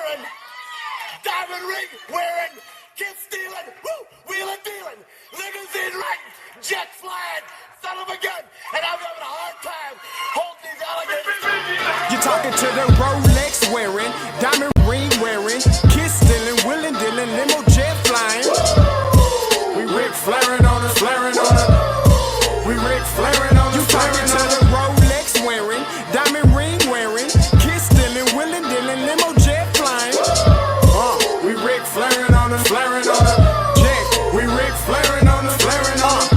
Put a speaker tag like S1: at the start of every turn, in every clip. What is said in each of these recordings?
S1: wearing, diamond ring wearing, kiss stealing, wheeling dealing, limousine riding, jet flying, son of a gun, and I'm having a hard time holding these alligators.
S2: You're talking to the Rolex wearing, diamond ring wearing, kiss stealing, wheeling dealing, limo jet flying. We Rick flaring on us, flaring on us. We Rick flaring on us. You talking to the Rolex wearing, diamond ring wearing, kiss stealing, wheeling dealing, limo jet flying. We Rick flaring on us, flaring on us. Jack, we Rick flaring on us, flaring on us.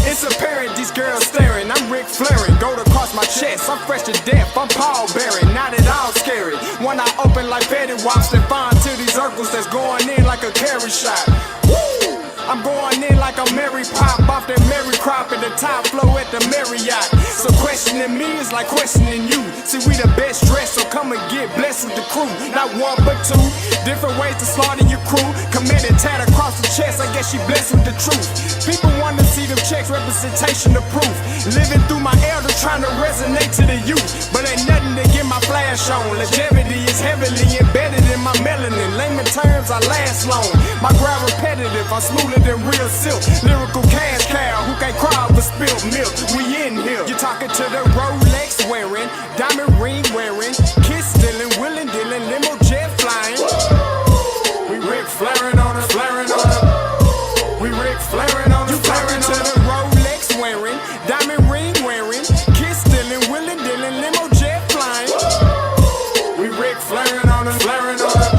S2: It's apparent these girls staring. I'm Rick flaring, gold across my chest. I'm fresh to death. I'm Paul Bearing, not at all scary. One eye open like Betty Wops and fine to these circles that's going in like a carry shot. Woo! I'm going in like a Mary Pop off that Mary Crop at the top flow at the Marriott. So questioning me is like questioning you. See, we the best dressed, so come and get blessed with the crew. Not one but two, different ways to slaughter your crew. Committed tat across the chest, I guess she blessed with the truth. People want to see them checks, representation of proof. Living through my elders, trying to resonate to the youth. But ain't nothing to get my flash on. Longevity is heavily embedded in my melanin. Layman terms, I last long. My grind repetitive, I'm smoother than real silk. Lyrical cash cow, who can't cry over spilled milk. We in here. You're talking to the Rolex wearing, diamond ring wearing, kiss stealing, wheeling dealing, limo jet flying. We Rick flaring on us, flaring on us. We Rick flaring on us, flaring on us. You talking to the Rolex wearing, diamond ring wearing, kiss stealing, wheeling dealing, limo jet flying. We Rick flaring on us, flaring on us.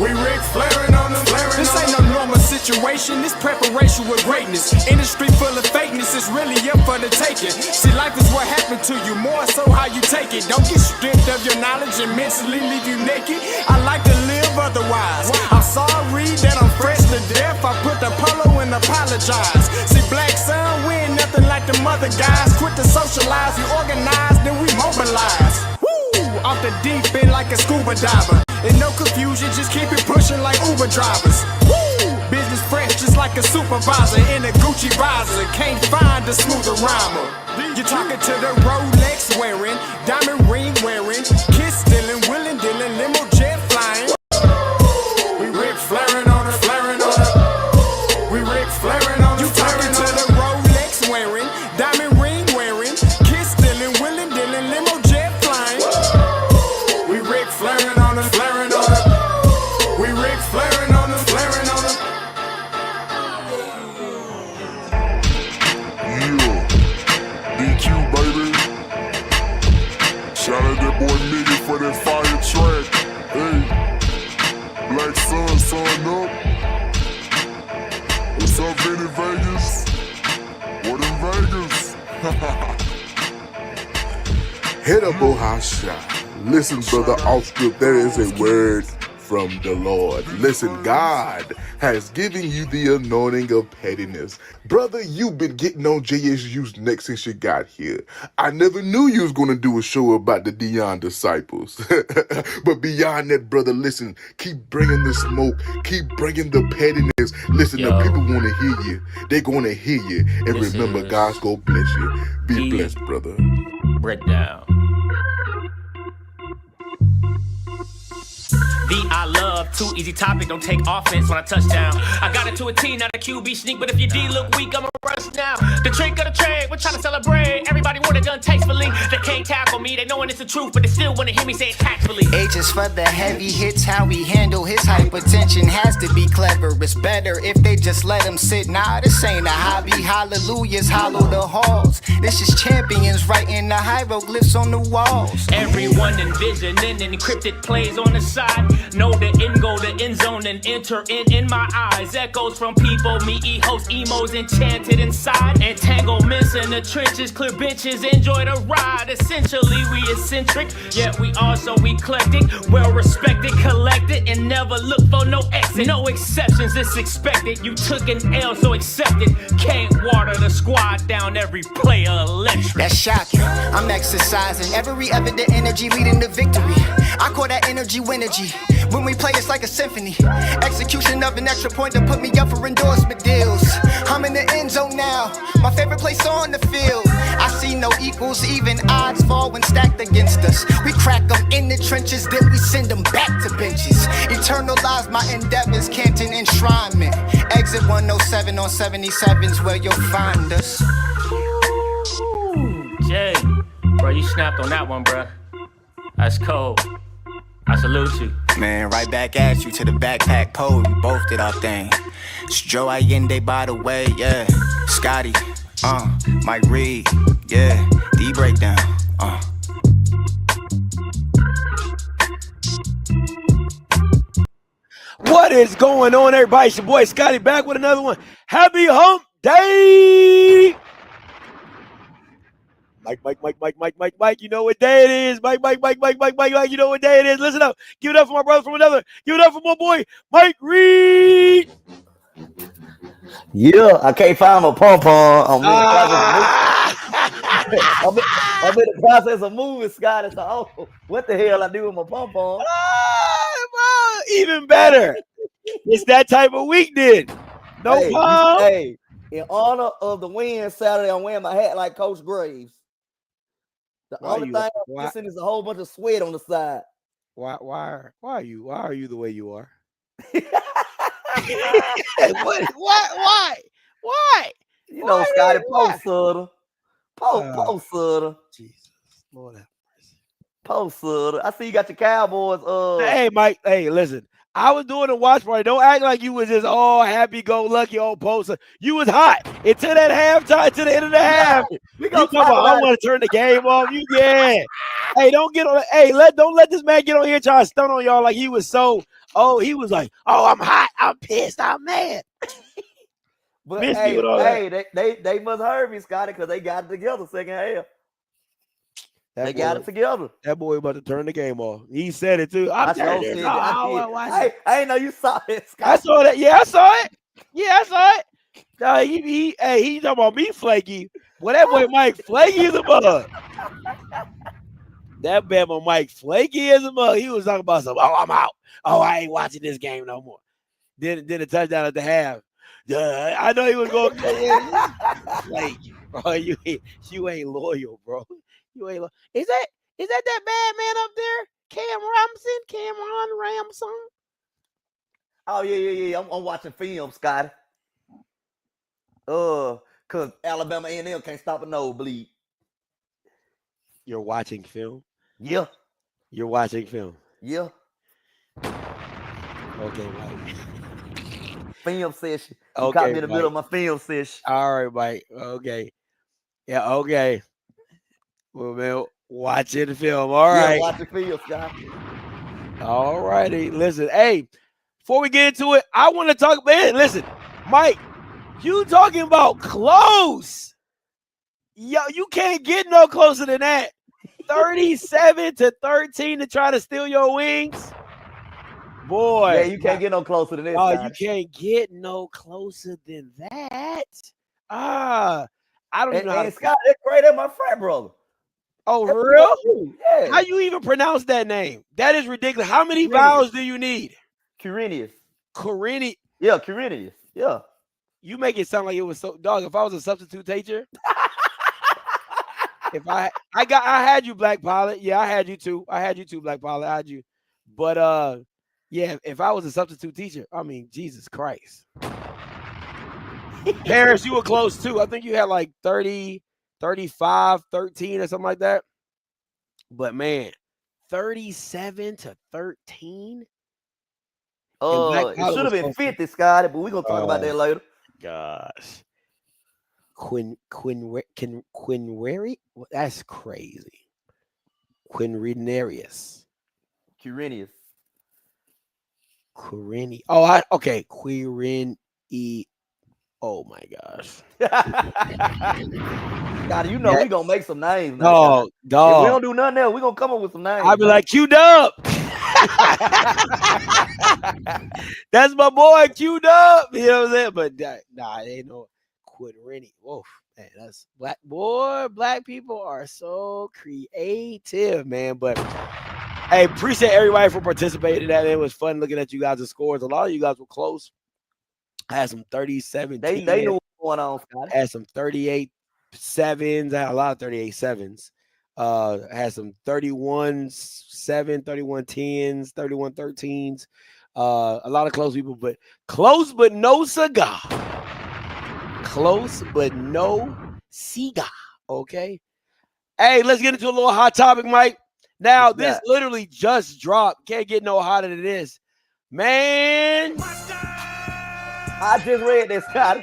S2: We Rick flaring on us, flaring on us. This ain't no normal situation, this preparation with greatness. Industry full of fakeness, it's really up for the taking. See, life is what happened to you, more so how you take it. Don't get stripped of your knowledge and mentally leave you naked. I like to live otherwise. I'm sorry that I'm fresh to death. I put the polo and apologize. See, black son, we ain't nothing like the mother guys. Quit to socialize, we organize, then we mobilize. Woo! Off the deep end like a scuba diver. And no confusion, just keep it pushing like Uber drivers. Woo! Business fresh, just like a supervisor in a Gucci visor. Can't find a smoother rhymer. You're talking to the Rolex wearing, diamond ring wearing, kiss stealing, wheeling dealing, limo jet flying. We Rick flaring on us, flaring on us. We Rick flaring on us. You talking to the Rolex wearing, diamond ring wearing, kiss stealing, wheeling dealing, limo jet flying. We Rick flaring on us, flaring on us. We Rick flaring on us, flaring on us.
S3: DQ, baby. Shout out that boy Nigga for that fire track. Hey, Black Sun, sun up. What's up, Vinny Vegas? What in Vegas?
S4: Hit up Ohasha. Listen, brother, off script, there is a word from the Lord. Listen, God has given you the anointing of pettiness. Brother, you've been getting on JSU's neck since you got here. I never knew you was going to do a show about the Deion disciples. But beyond that, brother, listen, keep bringing the smoke. Keep bringing the pettiness. Listen, the people want to hear you. They're going to hear you. And remember, God's going to bless you. Be blessed, brother.
S5: Breakdown. I love too easy topic, don't take offense when I touch down. I got it to a T, not a QB sneak, but if your D look weak, I'ma rush now. The trick of the trade, we're trying to celebrate. Everybody want it done tastefully. They can't tackle me, they knowing it's the truth, but they still wanna hear me say it tactfully.
S6: H is for the heavy hits, how we handle his hypertension has to be clever. It's better if they just let him sit. Nah, this ain't a hobby. Hallelujahs hollow the halls. This is champions writing the hieroglyphs on the walls.
S5: Everyone envisioning encrypted plays on the side. Know the end goal, the end zone, and enter in my eyes. Echoes from people, me host emos enchanted inside. Entanglements in the trenches, clear benches, enjoy the ride. Essentially, we eccentric, yet we also eclectic. Well respected, collected, and never look for no exit. No exceptions, it's expected. You took an L, so accept it. Can't water the squad down, every player electric.
S6: That's shocking. I'm exercising every evident energy leading to victory. I call that energy winergy. When we play, it's like a symphony. Execution of an extra point to put me up for endorsement deals. I'm in the end zone now, my favorite place on the field. I see no equals, even odds fall when stacked against us. We crack them in the trenches, then we send them back to benches. Eternalize my endeavors, Canton enshrinement. Exit 107 on 77's where you'll find us.
S5: Jay, bro, you snapped on that one, bro. That's cold. I salute you.
S6: Man, right back at you to the backpack pole. We both did our thing. It's Joe Allende, by the way, yeah. Scotty, Mike Reed, yeah. D breakdown,
S7: What is going on, everybody? It's your boy Scotty back with another one. Happy Hump Day! Mike, you know what day it is. Mike, you know what day it is. Listen up. Give it up for my brother from another. Give it up for my boy, Mike Reed.
S8: Yeah, I can't find my pom-pom. I'm in the process of moving, Scott. It's like, oh, what the hell I do with my pom-pom?
S7: Even better. It's that type of week then. No pom.
S8: Hey, in honor of the win Saturday, I'm wearing my hat like Coach Graves. The only thing I'm missing is a whole bunch of sweat on the side.
S7: Why are you the way you are? Why?
S8: You know, Scotty, post-sutter. Post-sutter.
S7: Jesus, Lord have mercy.
S8: Post-sutter. I see you got your Cowboys.
S7: Hey, Mike. Hey, listen. I was doing a watch party. Don't act like you was just all happy-go-lucky old poster. You was hot until that halftime, to the end of the half.
S8: We gonna
S7: talk about, I want to turn the game off. Hey, don't get on. Hey, don't let this man get on here trying to stun on y'all like he was so. Oh, he was like, oh, I'm hot, I'm pissed, I'm mad.
S8: But they must heard me, Scotty, because they got it together second half. They got it together.
S7: That boy about to turn the game off. He said it too. I
S8: ain't know you saw it, Scotty.
S7: I saw that. Yeah, I saw it. He talking about me flaky. Well, that boy Mike flaky as a mug. That Bama Mike flaky as a mug. He was talking about something. Oh, I'm out. Oh, I ain't watching this game no more. Then a touchdown at the half. I know he was going flaky, bro. You ain't loyal, bro. You ain't loyal. Is that bad man up there? Cameron Ramson?
S8: Oh, yeah. I'm watching film, Scotty. Because Alabama A&M can't stop a nosebleed.
S7: You're watching film?
S8: Yeah.
S7: You're watching film?
S8: Yeah.
S7: Okay, Mike.
S8: Film session. You caught me in the middle of my film session.
S7: All right, Mike. Okay. Yeah, okay. Well, man, watching the film. All right.
S8: Watching film, Scott.
S7: All righty. Listen, hey, before we get into it, I want to talk, man, listen, Mike, you talking about close. Yo, you can't get no closer than that. 37-13 to try to steal your wings. Boy.
S8: Yeah, you can't get no closer than this.
S7: Oh, you can't get no closer than that. I don't even know how to.
S8: Scott, that's great. That's my frat brother.
S7: Oh, for real?
S8: Yeah.
S7: How you even pronounce that name? That is ridiculous. How many vowels do you need?
S8: Quirinius.
S7: Yeah,
S8: Quirinius. Yeah.
S7: You make it sound like it was so dog. If I was a substitute teacher, if I had you, Black Pilot. Yeah, I had you too. Black Pilot. I had you. But yeah, if I was a substitute teacher, I mean, Jesus Christ. Paris, you were close too. I think you had like 30, 35, 13 or something like that. But man, 37-13.
S8: It should have been 50, Scotty, but we're gonna talk about that later.
S7: Gosh. Quinwary? That's crazy. Quirinius. Quirini. Oh, okay. Quirin E. Oh my gosh.
S8: God, you know we gonna make some names.
S7: Dog.
S8: If we don't do nothing else, we gonna come up with some names.
S7: I'll be like, queued up. That's my boy, queued up. You know what I'm saying? But nah, it ain't no Quirini. Whoa, man, that's black. Boy, black people are so creative, man. But hey, appreciate everybody for participating in that. It was fun looking at you guys' scores. A lot of you guys were close. I had some 37.
S8: They knew what's going on, Scott.
S7: I had some 38 sevens. I had a lot of 38 sevens. Had some 31-7, 31-10s, 31-13s. A lot of close people, but close but no cigar. Close but no cigar. Okay. Hey, let's get into a little hot topic, Mike. Now, this literally just dropped. Can't get no hotter than this. Man.
S8: I just read this, Scott.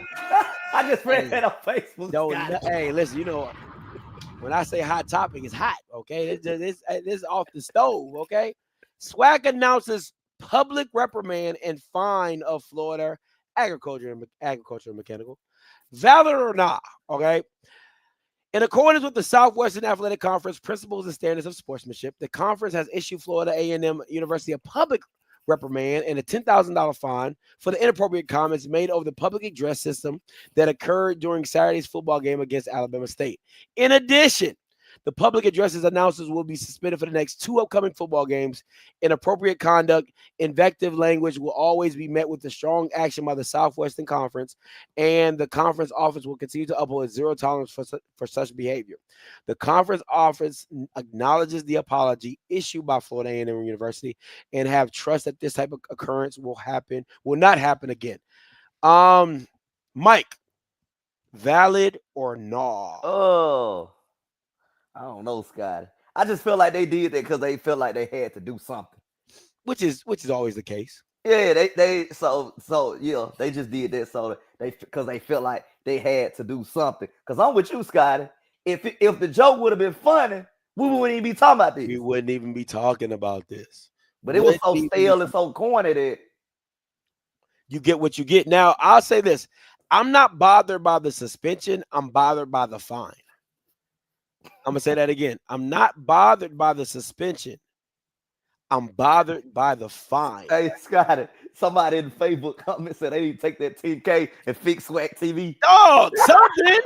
S8: I just read that on Facebook.
S7: Hey, listen, you know, when I say hot topic, it's hot, okay? It's off the stove, okay? SWAC announces public reprimand and fine of Florida agriculture and mechanical. Valid or not, okay? In accordance with the Southwestern Athletic Conference Principles and Standards of Sportsmanship, the conference has issued Florida A&M University a public reprimand and a $10,000 fine for the inappropriate comments made over the public address system that occurred during Saturday's football game against Alabama State. In addition, the public addresses announcers will be suspended for the next 2 upcoming football games. Inappropriate conduct, invective language will always be met with the strong action by the Southwestern Conference, and the conference office will continue to uphold zero tolerance for such behavior. The conference office acknowledges the apology issued by Florida A&M University and have trust that this type of occurrence will not happen again. Mike, valid or not?
S8: Oh. I don't know, Scott. I just feel like they did that because they felt like they had to do something.
S7: Which is always the case.
S8: Yeah, they just did that because they felt like they had to do something. Because I'm with you, Scotty. If the joke would have been funny, we wouldn't even be talking about this.
S7: We wouldn't even be talking about this.
S8: But it was so stale and so corny that
S7: you get what you get. Now, I'll say this. I'm not bothered by the suspension. I'm bothered by the fine. I'm going to say that again. I'm not bothered by the suspension. I'm bothered by the fine.
S8: Hey, Scotty, somebody in the Facebook comment said they need to take that 10K and fix SWAC TV.
S7: Oh, something.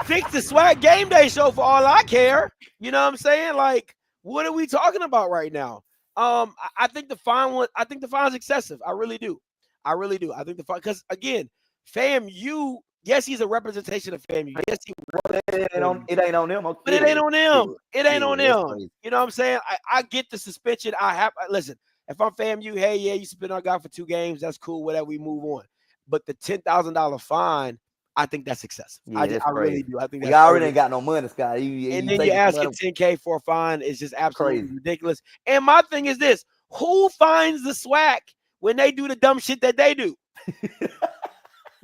S7: Fix the SWAC game day show for all I care. You know what I'm saying? Like, what are we talking about right now? I think the fine is excessive. I really do. I think the fine, because again, FAMU, yes, he's a representation of FAMU. Yes,
S8: it ain't on them. Okay.
S7: But it ain't on them. It ain't on them. You know what I'm saying? I get the suspension. Listen, if I'm FAMU, hey, yeah, you suspend our guy for 2 games. That's cool. Whatever, we move on. But the $10,000 fine, I think that's excessive.
S8: Yeah,
S7: I really do. I think
S8: we already ain't got no money, Scott.
S7: And then you're asking $10K for a fine is just absolutely ridiculous. And my thing is this: who fines the SWAC when they do the dumb shit that they do?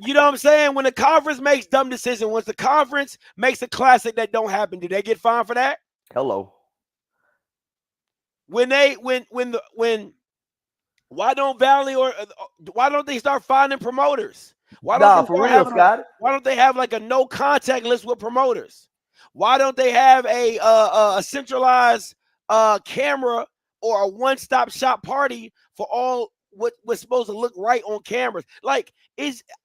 S7: You know what I'm saying? When the conference makes dumb decisions, once the conference makes a classic that don't happen, do they get fined for that?
S8: Hello.
S7: Why don't Valley or why don't they start finding promoters? Why don't they have like a no contact list with promoters? Why don't they have a centralized camera or a one-stop shop party for all what was supposed to look right on cameras? Like,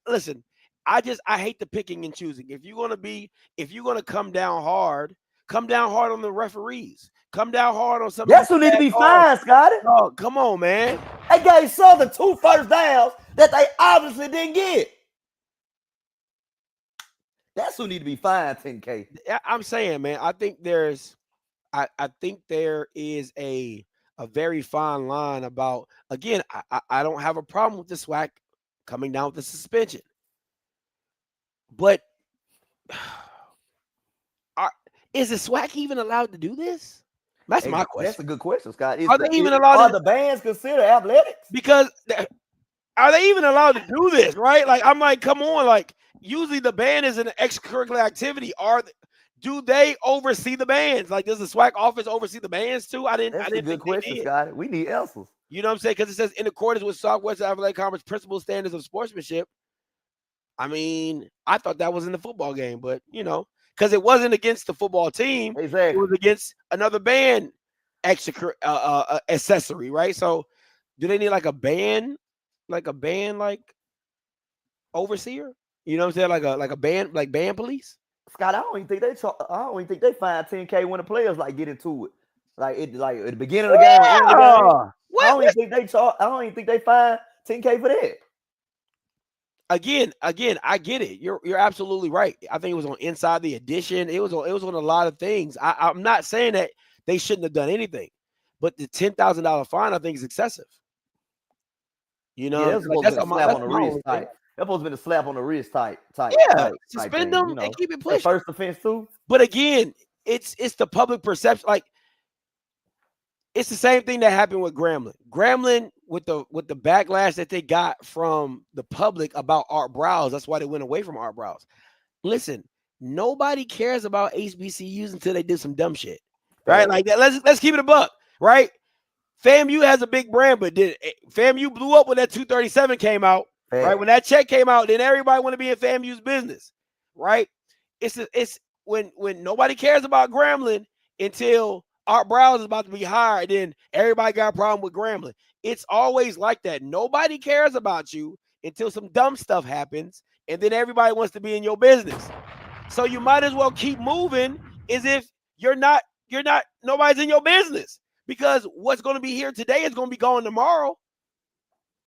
S7: listen, I hate the picking and choosing. If you're gonna come down hard on the referees. Come down hard on something.
S8: That's who need to be fined, Scotty.
S7: Oh, come on, man.
S8: They gave Southern 2 first downs that they obviously didn't get. That's who need to be fined 10K.
S7: I'm saying, man, I think there is a very fine line about, again, I don't have a problem with the SWAC coming down with the suspension. But is the SWAC even allowed to do this? That's my question.
S8: That's a good question, Scott.
S7: Are they even allowed?
S8: Are the bands considered athletics?
S7: Because are they even allowed to do this? Right? Like, I'm like, come on. Like, usually the band is an extracurricular activity. Do they oversee the bands? Like, does the SWAC office oversee the bands too?
S8: That's a good question, Scott. We need answers.
S7: You know what I'm saying? Because it says in accordance with Southwestern Athletic Conference Principles Standards of Sportsmanship. I mean, I thought that was in the football game, but because it wasn't against the football team.
S8: Exactly.
S7: It was against another band accessory, right? So do they need like a band overseer? You know what I'm saying? Like a band, like band police?
S8: Scott, I don't even think they find 10K when the players get into it. Like at the beginning of the game, end of the game. I don't even think they find 10K for that.
S7: Again, I get it. You're absolutely right. I think it was on Inside the Edition. It was on a lot of things. I'm not saying that they shouldn't have done anything, but the $10,000 fine I think is excessive. You know,
S8: that's supposed to be a slap on the wrist type. That's supposed to be a slap on the wrist type.
S7: Yeah, suspend them and keep it pushing.
S8: First offense too.
S7: But again, it's the public perception. Like, it's the same thing that happened with Grambling. Grambling, with the backlash that they got from the public about Art Browse, that's why they went away from Art Browse. Listen, nobody cares about HBCUs until they do some dumb shit, right? Like that. Let's keep it a buck, right? FAMU has a big brand, but FAMU blew up when that 237 came out, right? When that check came out, then everybody want to be in FAMU's business, right? It's when nobody cares about Grambling until Art Browse is about to be hired, then everybody got a problem with Grambling. It's always like that. Nobody cares about you until some dumb stuff happens, and then everybody wants to be in your business. So you might as well keep moving as if nobody's in your business, because what's going to be here today is going to be gone tomorrow.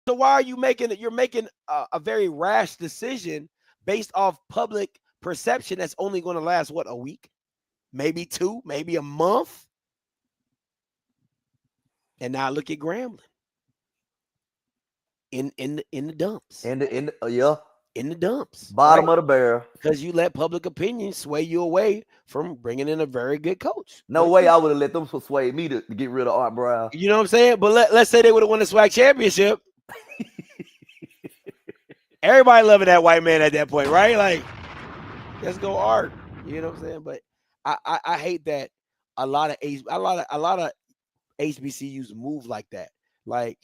S7: So why are you making it? You're making a very rash decision based off public perception that's only going to last, what, a week? Maybe 2, maybe a month. And now look at Grambling in the dumps. In the dumps.
S8: Bottom of the barrel.
S7: Because you let public opinion sway you away from bringing in a very good coach.
S8: No way I would have let them persuade me to get rid of Art Brown.
S7: You know what I'm saying? But let's say they would have won the SWAC championship. Everybody loving that white man at that point, right? Like, let's go Art. You know what I'm saying? But I hate that a lot of HBCUs move like that. Like,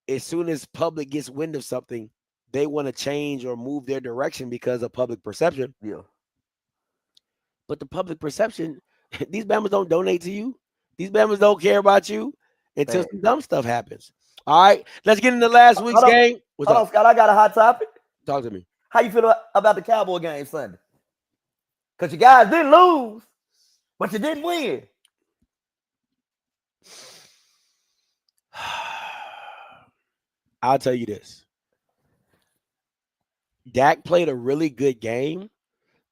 S7: as soon as public gets wind of something, they want to change or move their direction because of public perception.
S8: Yeah.
S7: But the public perception, these Bammers don't donate to you. These Bammers don't care about you until some dumb stuff happens. All right, let's get into last week's game.
S8: Hold on, Scott, I got a hot topic.
S7: Talk to me.
S8: How you feel about the Cowboy game Sunday? Because you guys didn't lose, but you didn't win.
S7: I'll tell you this. Dak played a really good game,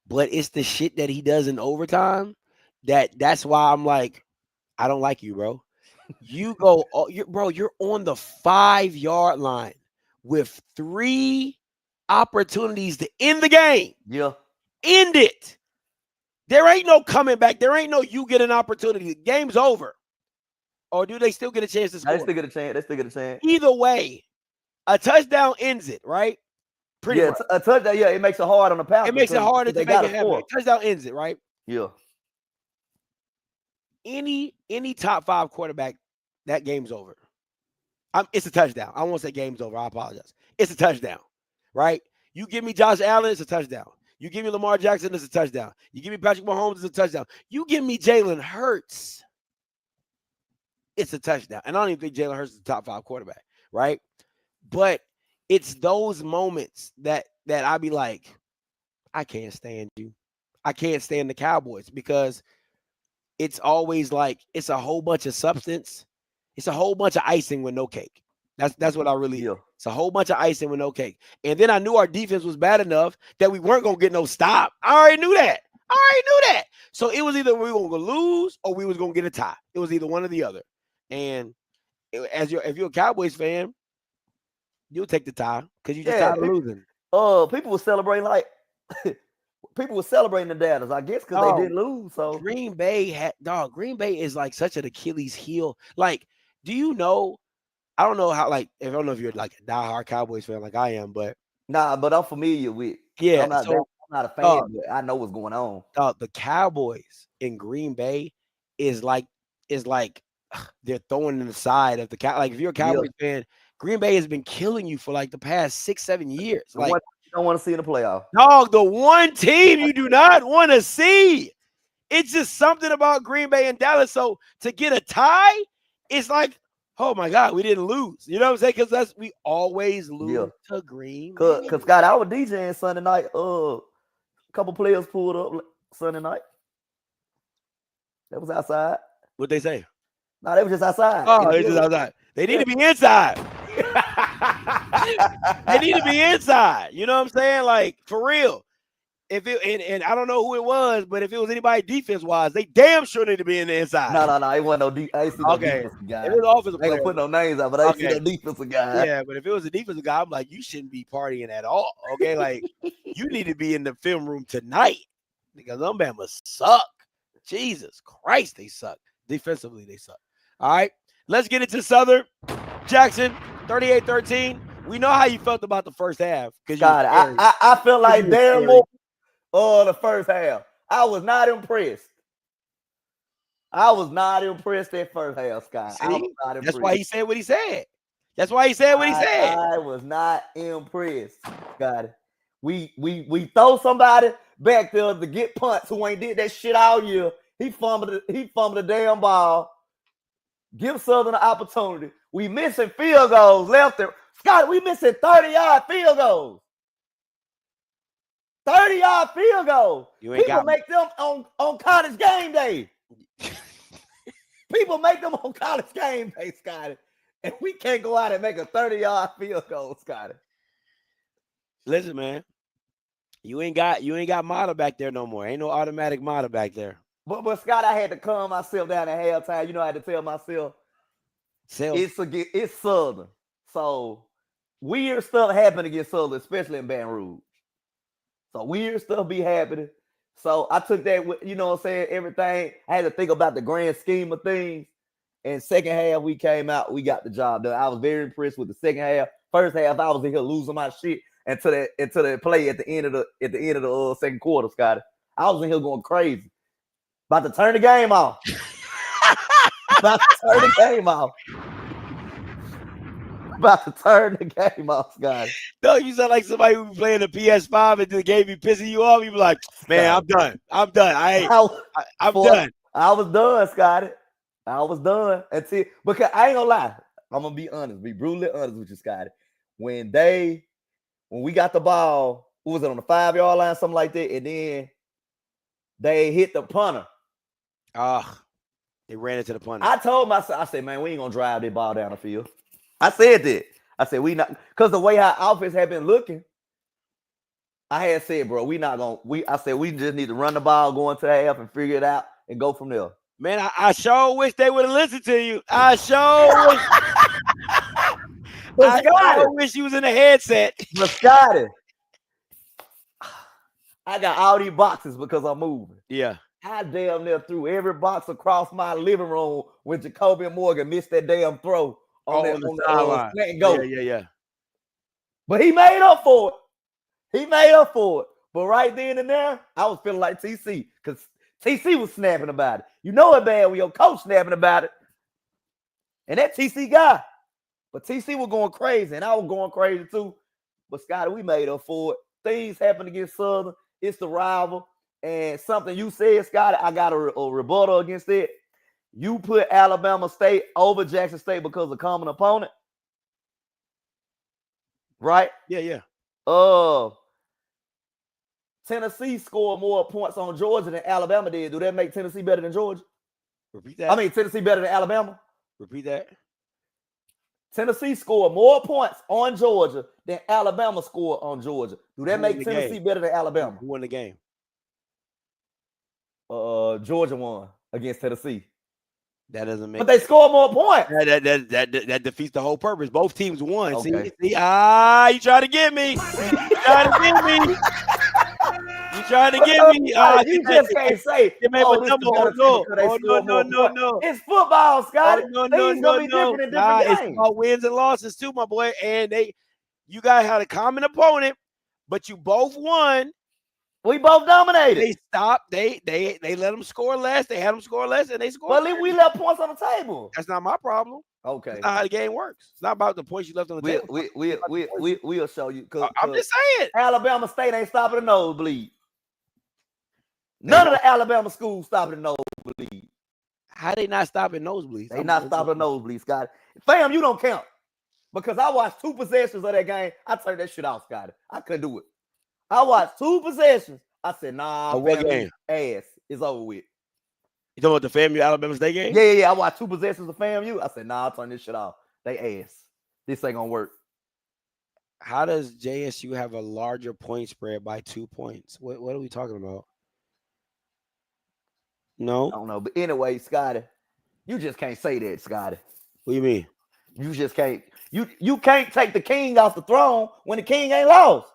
S7: but it's the shit that he does in overtime that's why I'm like, I don't like you, bro. You're on the 5-yard line with 3 opportunities to end the game.
S8: Yeah.
S7: End it. There ain't no coming back. There ain't no you get an opportunity. The game's over. Or do they still get a chance to score?
S8: They still get a chance.
S7: Either way, a touchdown ends it, right? Pretty much.
S8: A touchdown, it makes it hard on the Packers.
S7: It makes it harder to make it happen. A touchdown ends it, right?
S8: Yeah.
S7: Any top 5 quarterback, that game's over. It's a touchdown. I won't say game's over. I apologize. It's a touchdown, right? You give me Josh Allen, it's a touchdown. You give me Lamar Jackson, it's a touchdown. You give me Patrick Mahomes, it's a touchdown. You give me Jalen Hurts, it's a touchdown. And I don't even think Jalen Hurts is the top 5 quarterback, right? But it's those moments that I be like, I can't stand you. I can't stand the Cowboys, because it's always like it's a whole bunch of substance. It's a whole bunch of icing with no cake. That's what I really feel. It's a whole bunch of icing with no cake. And then I knew our defense was bad enough that we weren't going to get no stop. I already knew that. So it was either we were going to lose or we was going to get a tie. It was either one or the other. And if you're a Cowboys fan, you'll take the tie because you just tired of losing.
S8: People were celebrating the Dallas, I guess, because they didn't lose. So
S7: Green Bay is like such an Achilles heel. Like, do you know? I don't know how. Like, I don't know if you're like a diehard Cowboys fan like I am, but
S8: but I'm familiar with.
S7: Yeah,
S8: I'm not a fan, but I know what's going on.
S7: The Cowboys in Green Bay is like they're throwing in the side of the Like, if you're a Cowboys fan, Green Bay has been killing you for like the past 6-7 years. Like,
S8: you don't want to see in the playoff.
S7: Dog, the one team you do not want to see. It's just something about Green Bay and Dallas. So to get a tie, it's like, oh my God, we didn't lose. You know what I'm saying? Because we always lose to Green Bay.
S8: Because Scott, I was DJing Sunday night. A couple players pulled up Sunday night. That was outside.
S7: What'd they say?
S8: No, they were just outside.
S7: Oh, they just outside. They need to be inside. They need to be inside. You know what I'm saying? Like, for real. If it and I don't know who it was, but if it was anybody defense wise, they damn sure need to be in the inside.
S8: No, it wasn't no I ain't see no defensive guy.
S7: If it was offensive
S8: They
S7: player,
S8: gonna put no names out, but I ain't see no defensive guy.
S7: Yeah, but if it was a defensive guy, I'm like, you shouldn't be partying at all. Okay, like you need to be in the film room tonight because them Bama's suck. Jesus Christ, they suck. Defensively, they suck. All right, let's get into Southern. Jackson, 38-13. We know how you felt about the first half.
S8: God, I feel like Darren Moore. The first half. I was not impressed. I was not impressed that first half, Scott. I was not impressed.
S7: That's why he said what he said. That's why he said what he said.
S8: I was not impressed, Scott. We throw somebody back there to get punts who ain't did that shit all year. He fumbled the damn ball. Give Southern an opportunity. We missing field goals left there. Scott, we missing 30-yard field goals. 30-yard field goals. People make them on college game day. People make them on college game day, Scotty. And we can't go out and make a 30-yard field goal, Scotty.
S7: Listen, man. You ain't got model back there no more. Ain't no automatic model back there.
S8: But Scott, I had to calm myself down at halftime. You know, I had to tell myself it's Southern. So weird stuff happened against Southern, especially in Baton Rouge. So weird stuff be happening. So I took that with, you know what I'm saying, everything. I had to think about the grand scheme of things. And second half, we came out, we got the job done. I was very impressed with the second half. First half, I was in here losing my shit until that play at the end of the second quarter, Scotty. I was in here going crazy. About to turn the game off. About to turn the game off. About to turn the game off, Scotty.
S7: No, you sound like somebody who be playing the PS5 and the game be pissing you off. You be like, man, I'm done. I'm done. I'm done.
S8: I was done, Scotty. I was done. Because I ain't gonna lie. I'm gonna be honest, be brutally honest with you, Scotty. When we got the ball, what was it, on the 5-yard line, something like that, and then they hit the punter.
S7: They ran into the punter.
S8: I told myself, I said, man, we ain't gonna drive that ball down the field. I said that. I said, we not, because the way our offense had been looking, I had said, bro, I said, we just need to run the ball, go into the half and figure it out and go from there.
S7: Man, I sure wish they would have listened to you. I sure wish you was in a headset.
S8: But Scotty, I got all these boxes because I'm moving.
S7: Yeah.
S8: I damn near threw every box across my living room when Jacoby Morgan missed that damn throw on the sideline. Go.
S7: Yeah.
S8: But he made up for it. But right then and there, I was feeling like TC because TC was snapping about it. You know it bad when your coach snapping about it. And that TC guy. But TC was going crazy, and I was going crazy too. But Scotty, we made up for it. Things happen against Southern. It's the rival. And something you said, Scotty, I got a rebuttal against it. You put Alabama State over Jackson State because of common opponent. Right?
S7: Yeah.
S8: Tennessee scored more points on Georgia than Alabama did. Do that make Tennessee better than Georgia?
S7: Repeat that.
S8: I mean, Tennessee better than Alabama?
S7: Repeat that.
S8: Tennessee scored more points on Georgia than Alabama scored on Georgia. Do that make Tennessee better than Alabama?
S7: Who won the game?
S8: Georgia won against Tennessee.
S7: That doesn't make.
S8: But they scored more points.
S7: That defeats the whole purpose. Both teams won.
S8: Okay.
S7: See, you trying to get me? You trying to get me?
S8: You just can't say.
S7: No.
S8: It's football, Scott.
S7: No.
S8: Things gonna be different in different games.
S7: It's about wins and losses too, my boy. And you guys had a common opponent, but you both won.
S8: We both dominated.
S7: They stopped. They let them score less. They had them score less, and they scored.
S8: But we left points on the table.
S7: That's not my problem.
S8: Okay.
S7: That's not how the game works. It's not about the points you left on the table.
S8: We'll show you.
S7: I'm just saying.
S8: Alabama State ain't stopping the nosebleed. None of the Alabama schools stopping the nosebleed.
S7: How they not stopping nosebleeds?
S8: They not stopping the nosebleeds, Scotty. Fam, you don't count. Because I watched 2 possessions of that game. I turned that shit off, Scotty. I couldn't do it. I watched 2 possessions. I said, nah,
S7: what game?
S8: Ass. It's over with.
S7: You talking about the FAMU Alabama State game?
S8: Yeah. I watched 2 possessions of FAMU. I said, nah, I'll turn this shit off. They ass. This ain't gonna work.
S7: How does JSU have a larger point spread by 2 points? What are we talking about? No.
S8: I don't know. But anyway, Scotty, you just can't say that, Scotty.
S7: What do you mean?
S8: You just can't. You can't take the king off the throne when the king ain't lost.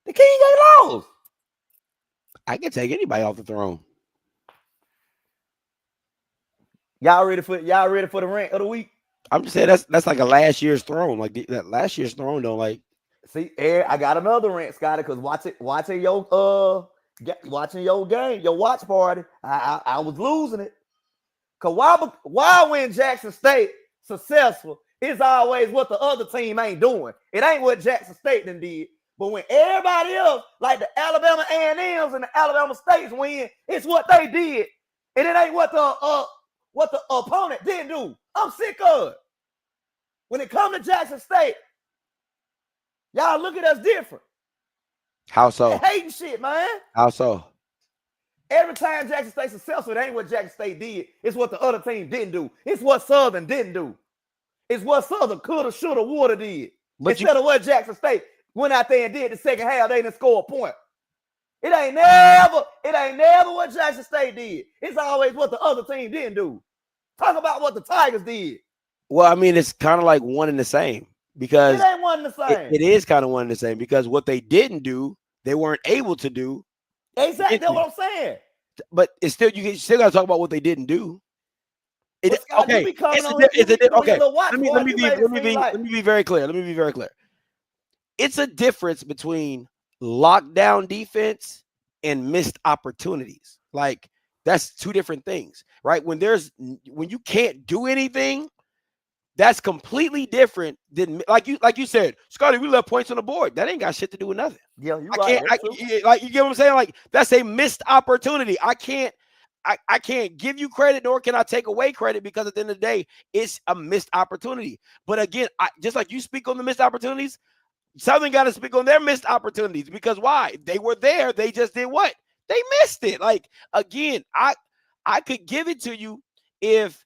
S8: The king ain't lost.
S7: I can take anybody off the throne.
S8: Y'all ready for the rant of the week?
S7: I'm just saying that's like a last year's throne. Like that last year's throne don't like.
S8: See, I got another rant, Scotty, because watching your game, your watch party, I was losing it. Cause why when Jackson State successful, it's always what the other team ain't doing. It ain't what Jackson State done did. But when everybody else, like the Alabama A&Ms and the Alabama States win, it's what they did. And it ain't what the opponent didn't do. I'm sick of it. When it comes to Jackson State, y'all look at us different.
S7: How so?
S8: They hating shit, man.
S7: How so?
S8: Every time Jackson State's successful, it ain't what Jackson State did. It's what the other team didn't do. It's what Southern didn't do. It's what Southern coulda, shoulda, woulda did. But instead of what Jackson State went out there and did the second half, they didn't score a point. It ain't never what Jackson State did. It's always what the other team didn't do. Talk about what the Tigers did.
S7: Well, I mean, it's kind of like one and the same because
S8: it ain't one and the same.
S7: It is kind of one and the same because what they didn't do, they weren't able to do.
S8: Exactly, that's what I'm saying.
S7: But it's still you still got to talk about what they didn't do. Okay. Let me be very clear. Let me be very clear. It's a difference between lockdown defense and missed opportunities. Like that's two different things, right? When you can't do anything, that's completely different than like you said, Scotty. We left points on the board. That ain't got shit to do with nothing.
S8: Yeah, you
S7: like you get what I'm saying. Like that's a missed opportunity. I can't give you credit, nor can I take away credit because at the end of the day, it's a missed opportunity. But again, just like you speak on the missed opportunities, Southern got to speak on their missed opportunities because why? They were there. They just did what? They missed it. Like again, I could give it to you if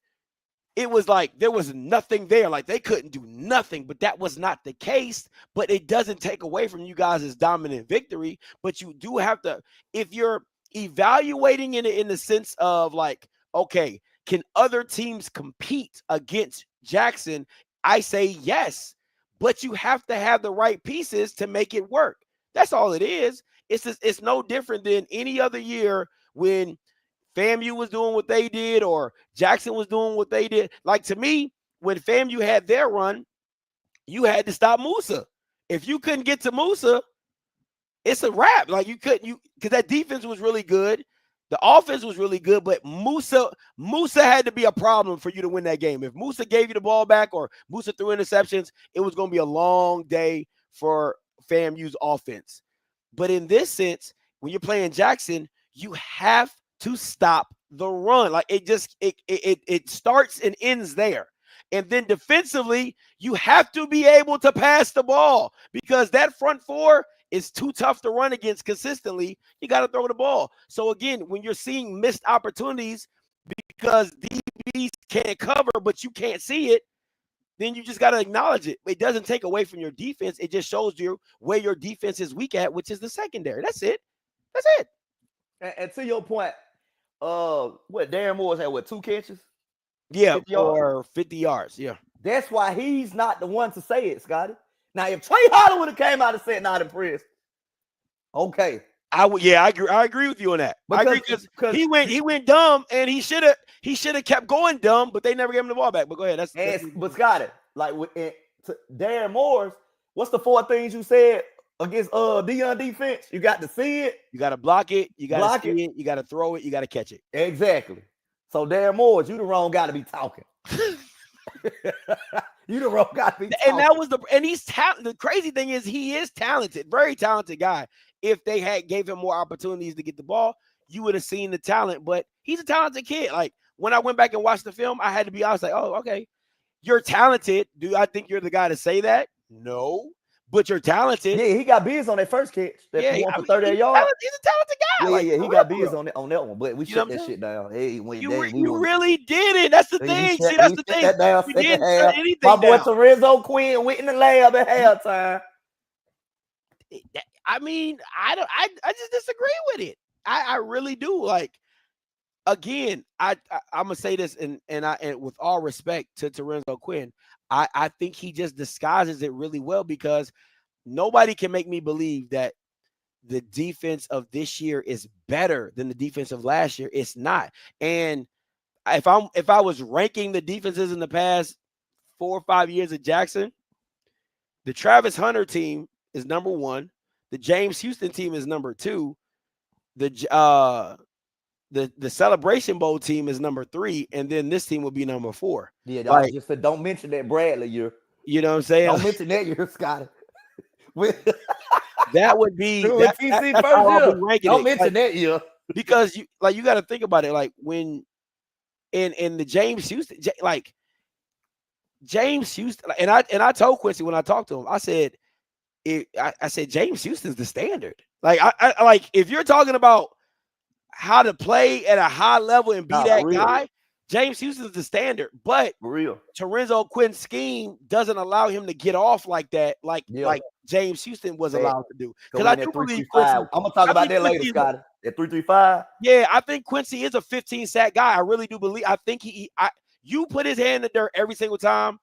S7: it was like there was nothing there, like they couldn't do nothing, but that was not the case. But it doesn't take away from you guys' dominant victory. But you do have to, if you're evaluating in the sense of like, okay, can other teams compete against Jackson? I say yes, but you have to have the right pieces to make it work. That's all it is. It's no different than any other year when FAMU was doing what they did or Jackson was doing what they did. Like to me, when FAMU had their run, you had to stop Musa. If you couldn't get to Musa, it's a wrap. Like because that defense was really good. The offense was really good, but Musa had to be a problem for you to win that game. If Musa gave you the ball back or Musa threw interceptions, it was going to be a long day for FAMU's offense. But in this sense, when you're playing Jackson, you have to stop the run. Like it starts and ends there. And then defensively, you have to be able to pass the ball because that front four is too tough to run against consistently. You got to throw the ball. So again, when you're seeing missed opportunities because DBs can't cover, but you can't see it, then you just got to acknowledge it. It doesn't take away from your defense. It just shows you where your defense is weak at, which is the secondary. That's it. That's it.
S8: And to your point, what Darren Moore's had, 2 catches?
S7: Yeah, 50 yards. Yeah.
S8: That's why he's not the one to say it, Scotty. Now, if Trey Holland would have came out and said not impressed, okay.
S7: I agree with you on that. I agree because he went dumb and he should have kept going dumb, but they never gave him the ball back. But go ahead.
S8: But Scotty, like Darren Moore's, what's the 4 things you said against Deion defense? You got to see it.
S7: You got to block it. You got to see it. You got to throw it. You got to catch it.
S8: Exactly. So Darren Moore's, you the wrong guy to be talking. You the wrong guy to be talking.
S7: And that was he's talented. The crazy thing is he is talented, very talented guy. If they gave him more opportunities to get the ball, you would have seen the talent. But he's a talented kid. Like when I went back and watched the film, I had to be honest, like, oh, okay, you're talented. Do I think you're the guy to say that? No. but you're talented.
S8: Yeah, he got biz on that first catch. That one for 38 yards.
S7: He's a talented guy.
S8: Yeah, he got biz on that one. But we shut that shit down. Hey,
S7: you really didn't. That's the thing. See, that's the thing.
S8: That down
S7: We
S8: second
S7: didn't
S8: half.
S7: shut anything
S8: My boy
S7: down.
S8: Terenzo Quinn went in the lab at halftime.
S7: I mean, I just disagree with it. I really do. Like, again, I'm gonna say this, and with all respect to Terenzo Quinn, I think he just disguises it really well, because nobody can make me believe that the defense of this year is better than the defense of last year. It's not. And if I was ranking the defenses in the past 4 or 5 years at Jackson, the Travis Hunter team is number 1. The James Houston team is number 2. The Celebration Bowl team is number 3, and then this team will be number 4.
S8: Yeah, I just said don't mention that Bradley year.
S7: You know what I'm saying?
S8: Don't mention that year, Scotty.
S7: That would be
S8: that's how I'll be ranking don't mention that year,
S7: because you got to think about it. Like, when in the James Houston, James Houston, and I told Quincy when I talked to him, I said James Houston's the standard. Like, I like, if you're talking about how to play at a high level and be that guy, James Houston's the standard. But
S8: for real,
S7: Terenzo Quinn's scheme doesn't allow him to get off like that, like James Houston was allowed to do. Because I do believe
S8: I'm gonna talk about that later, Scotty. At 335.
S7: Yeah, I think Quincy is a 15 sack guy. I really do believe. I think you put his hand in the dirt every single time,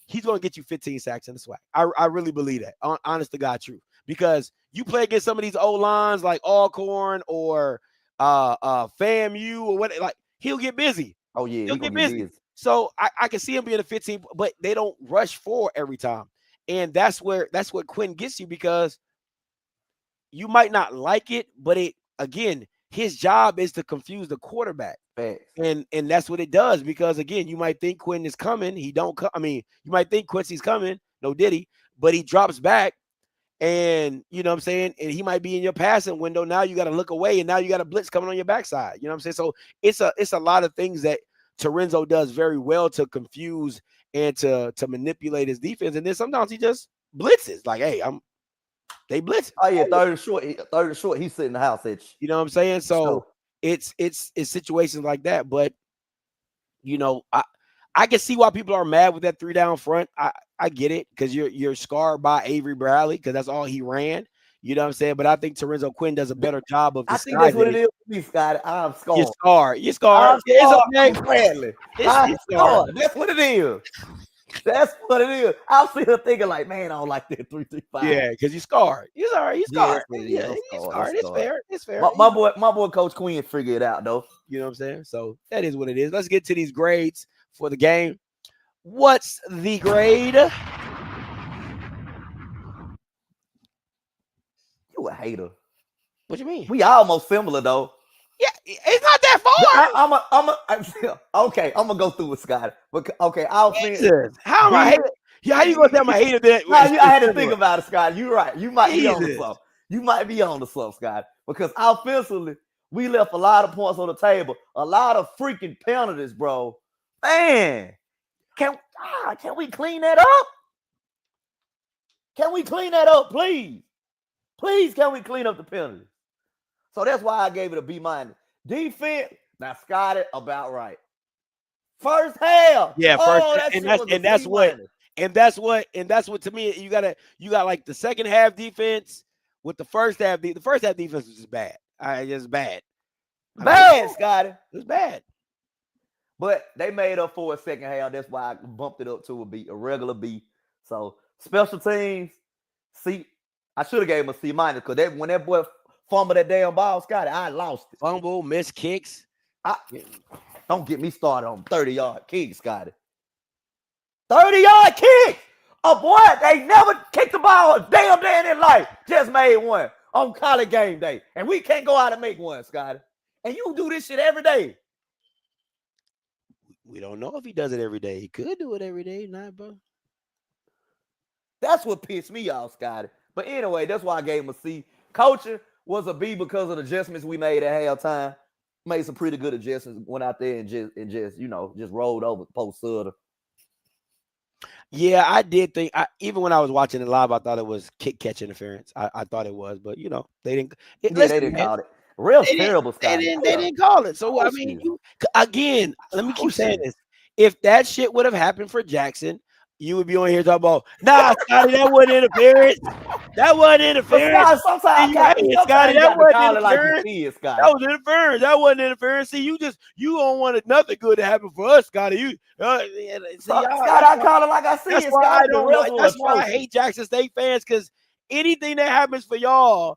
S7: he's going to get you 15 sacks in the SWAC. I really believe that. Honest to God, truth. Because you play against some of these old lines like Alcorn or FAMU or what, like, he'll get busy.
S8: Oh yeah,
S7: he'll get busy. So I can see him being a 15, but they don't rush forward every time, and that's what Quinn gets you, because you might not like it, but again, his job is to confuse the quarterback. And that's what it does, because again, you might think Quinn is coming. He don't come. I mean, you might think Quincy's coming. No diddy, but he drops back, and you know what I'm saying? And he might be in your passing window. Now you got to look away, and now you got a blitz coming on your backside. You know what I'm saying? So it's a lot of things that Terenzo does very well to confuse and to manipulate his defense. And then sometimes he just blitzes. Like, hey, they blitz.
S8: Oh yeah, third and short. He's sitting in the house at you.
S7: You know what I'm saying? So it's situations like that. But you know, I can see why people are mad with that 3 down front. I get it, because you're scarred by Avery Bradley, because that's all he ran. You know what I'm saying? But I think Terenzo Quinn does a better job of disguising.
S8: I think that's what it is for me, Scott. I'm scarred.
S7: You're scarred. It's okay.
S8: Bradley. I'm scarred. That's what it is. That's what it is. I'm sitting thinking like, man, I don't like that 3-3-5.
S7: Yeah, because you're scarred. You're all right. You're scarred.
S8: Yeah,
S7: he's scarred. It's fair. It's fair.
S8: My boy, Coach Quinn figured it out, though.
S7: You know what I'm saying? So that is what it is. Let's get to these grades for the game. What's the grade?
S8: You a hater.
S7: What you mean?
S8: We almost similar, though.
S7: Yeah, it's not that far.
S8: Okay, I'm gonna go through with Scott. Okay, I'll think.
S7: How am I hater? Yeah, how you gonna say I'm a hater?
S8: I had to think about it, Scott. You're right. You might be on the something. You might be on the something, Scott. Because offensively, we left a lot of points on the table. A lot of freaking penalties, bro. Man, can we clean that up? Can we clean that up, please? Please, can we clean up the penalties? So that's why I gave it a B-. Defense, now Scotty, about right. First half.
S7: Yeah, that's what to me, you got like the second half defense with the first half. The first half defense was just bad. Just bad.
S8: Scotty.
S7: It was bad.
S8: But they made up for a second half. That's why I bumped it up to a regular B. So special teams, C. I should have gave him a C- because when that boy fumbled that damn ball, Scotty, I lost it.
S7: Fumble, missed kicks.
S8: Don't get me started on 30-yard kicks, Scotty. 30-yard kick! Oh, boy, they never kicked the ball a damn day in their life. Just made one on college game day. And we can't go out and make one, Scotty. And you do this shit every day.
S7: We don't know if he does it every day. He could do it every day, not, bro.
S8: That's what pissed me off, Scotty. But anyway, that's why I gave him a C. Coaching was a B because of the adjustments we made at halftime. Made some pretty good adjustments. Went out there and just rolled over post Sutter.
S7: Yeah, I did think. Even when I was watching it live, I thought it was kick catch interference. I thought it was, but they didn't.
S8: Yeah,
S7: Listen,
S8: they didn't
S7: man,
S8: call it. Real
S7: they didn't.
S8: terrible,
S7: They
S8: Scotty.
S7: didn't. They didn't call it. So I mean, again, let me keep saying this. If that shit would have happened for Jackson, you would be on here talking about, nah, Scotty, that wasn't interference. That wasn't interference.
S8: Sometimes
S7: Scotty, that wasn't interference.
S8: Scotty.
S7: That was interference. That wasn't interference. See, you don't want nothing good to happen for us, Scotty.
S8: Scotty, I call it like I see
S7: that's
S8: it.
S7: Why
S8: Scotty,
S7: I don't like, that's why I hate Jackson State fans, because anything that happens for y'all,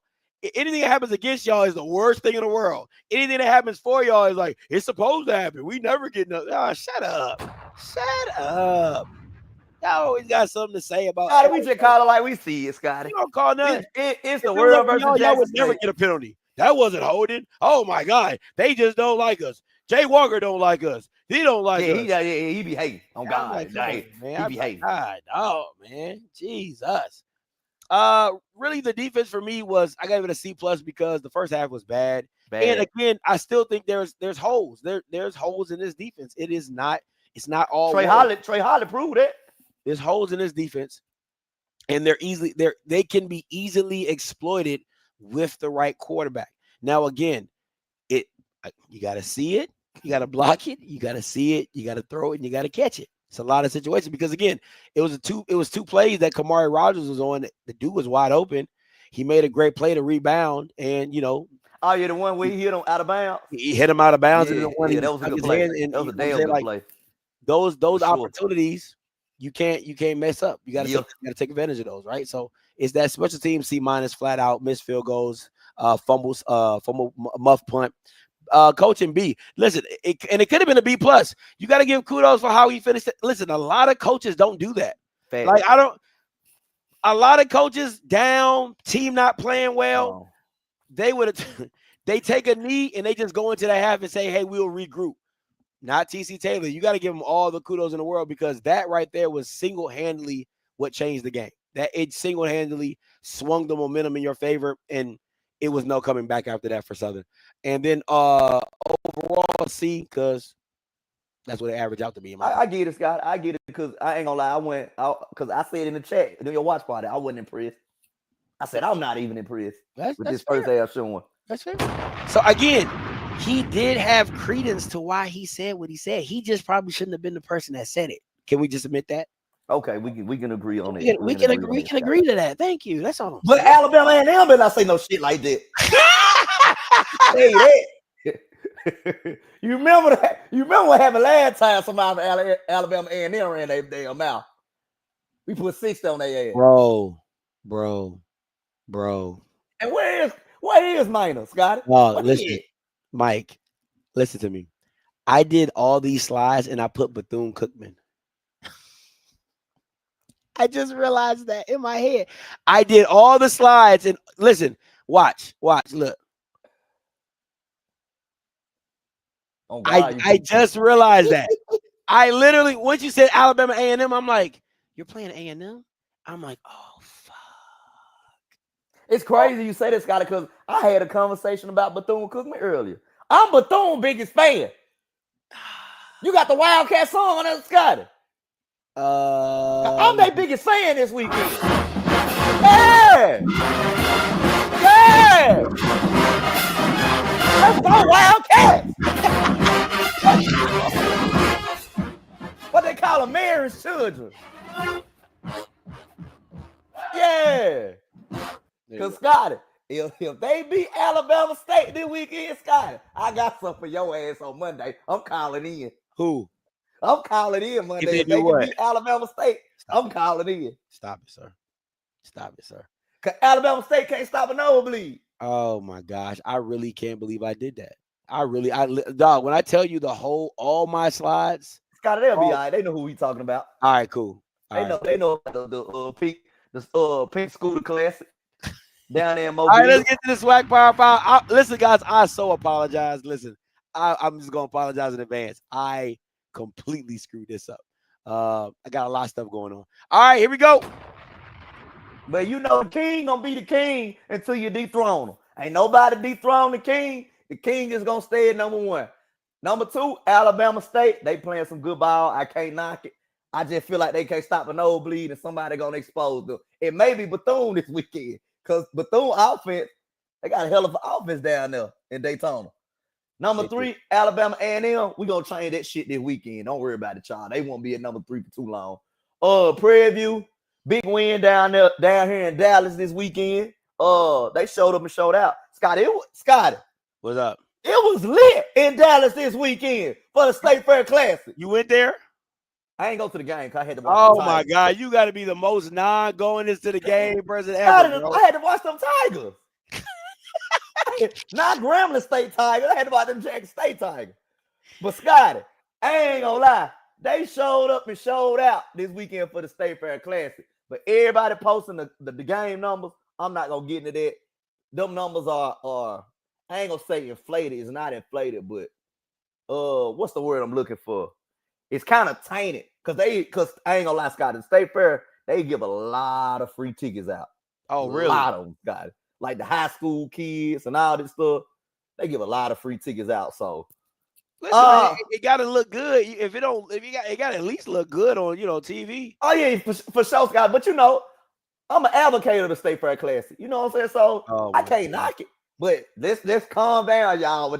S7: anything that happens against y'all is the worst thing in the world. Anything that happens for y'all is like, it's supposed to happen. We never get nothing. Oh, shut up. Shut up. Y'all always got something to say about
S8: Scotty, we just call it like we see it, Scotty.
S7: You don't call nothing.
S8: It's the world versus Jackson
S7: y'all would never get a penalty. That wasn't holding. Oh my God. They just don't like us. Jay Walker don't like us. He don't like us.
S8: He be hating on God.
S7: Like,
S8: man. He be hating.
S7: God, oh man. Jesus. Really the defense for me was, I gave it a C+ because the first half was bad. And again, I still think there's holes. There's holes in this defense. It's not all
S8: Trey Holly proved it.
S7: There's holes in this defense, and they can be easily exploited with the right quarterback. Now, again, you got to see it, you got to block it, you got to see it, you got to throw it, and you got to catch it. It's a lot of situations because, again, it was two plays that Kamari Rogers was on. The dude was wide open. He made a great play to rebound, and
S8: oh yeah, the one where he hit him out of bounds.
S7: He hit him out of bounds,
S8: that was a good play. That was a damn good play.
S7: Those opportunities. You can't mess up. You gotta take advantage of those, right? So it's that special team C- flat out, missed field goals, fumbles, muff punt, coaching B. Listen, it could have been a B+. You got to give kudos for how he finished it. Listen, a lot of coaches don't do that.
S8: Fair.
S7: Like a lot of coaches down, team not playing well. Oh. They take a knee and they just go into the half and say, hey, we'll regroup. Not TC Taylor. You got to give him all the kudos in the world, because that right there was single-handedly what changed the game. That it single-handedly swung the momentum in your favor, and it was no coming back after that for Southern. And then overall C, because that's what it averaged out to be.
S8: I get it, Scott. I get it, because I ain't gonna lie. Because I said in the chat during your watch party, I wasn't impressed. I said I'm not even impressed with this first half showing.
S7: That's fair. So again, he did have credence to why he said what he said. He just probably shouldn't have been the person that said it. Can we just admit that?
S8: Okay, we can agree on it.
S7: We can agree to that. Thank you. That's all.
S8: But Alabama and them better not say no shit like that. Hey, that. You remember that? You remember what happened last time somebody from Alabama and them ran their damn mouth? We put 60 on their ass.
S7: Bro.
S8: And where is Maynor, Scotty?
S7: Listen, Mike, listen to me. I did all these slides and I put Bethune-Cookman. I just realized that in my head. I did all the slides and listen, watch, look.
S8: Oh, God,
S7: I just realized that. I literally, once you said Alabama A&M, I'm like, you're playing A&M? I'm like, oh, fuck.
S8: It's crazy you say this, Scotty, because I had a conversation about Bethune-Cookman earlier. I'm Bethune biggest fan. You got the Wildcat song on that, Scotty. I'm their biggest fan this weekend. Yeah. Let's go, Wildcats. What they call them, Mary's children. Yeah. Because, Scotty, if they beat Alabama State this weekend, Scotty, I got something for your ass on Monday. I'm calling in.
S7: Who?
S8: I'm calling in Monday. If they can beat Alabama State, I'm calling in.
S7: Stop it, sir.
S8: Because Alabama State can't stop a nosebleed.
S7: Oh, my gosh. I really can't believe I did that. Dog, when I tell you all my slides.
S8: Scotty, they'll be all right. They know who we talking about.
S7: All right, cool.
S8: They know the Pink Scooter Classic down there in Mobile.
S7: All right, let's get to the SWAC Power. Listen, guys, I so apologize. Listen, I'm just going to apologize in advance. I completely screwed this up. I got a lot of stuff going on. All right, here we go.
S8: But you know the king gonna be the king until you dethrone him. Ain't nobody dethrone the king. The king is gonna stay at number one. Number two, Alabama State. They playing some good ball. I can't knock it. I just feel like they can't stop a nosebleed and somebody gonna expose them. It may be Bethune this weekend because Bethune offense, they got a hell of an offense down there in Daytona. Number 3, Alabama A&M. We gonna change that shit this weekend. Don't worry about it, y'all. They won't be at number 3 for too long. Prairie View, big win down here in Dallas this weekend. They showed up and showed out. Scotty,
S7: What's up?
S8: it was lit in Dallas this weekend for the State Fair Classic.
S7: You went there?
S8: I ain't go to the game because I had to watch.
S7: Oh my God, you got to be the most non-going into the game person ever. Bro.
S8: I had to watch them Tigers. Not Grambling State Tigers. I had to watch them Jackson State Tigers. But Scotty, I ain't gonna lie. They showed up and showed out this weekend for the State Fair Classic. But everybody posting the game numbers. I'm not gonna get into that. Them numbers are I ain't gonna say inflated. It's not inflated, but what's the word I'm looking for? It's kind of tainted because I ain't gonna lie, Scott. The State Fair, they give a lot of free tickets out.
S7: Oh, really?
S8: A lot of them, got it. Like the high school kids and all this stuff, they give a lot of free tickets out. So
S7: listen, it gotta look good. If it gotta at least look good on TV.
S8: Oh yeah, for sure, Scott. But I'm an advocate of the State Fair Classic. You know what I'm saying? So I can't knock it. But let's calm down, y'all,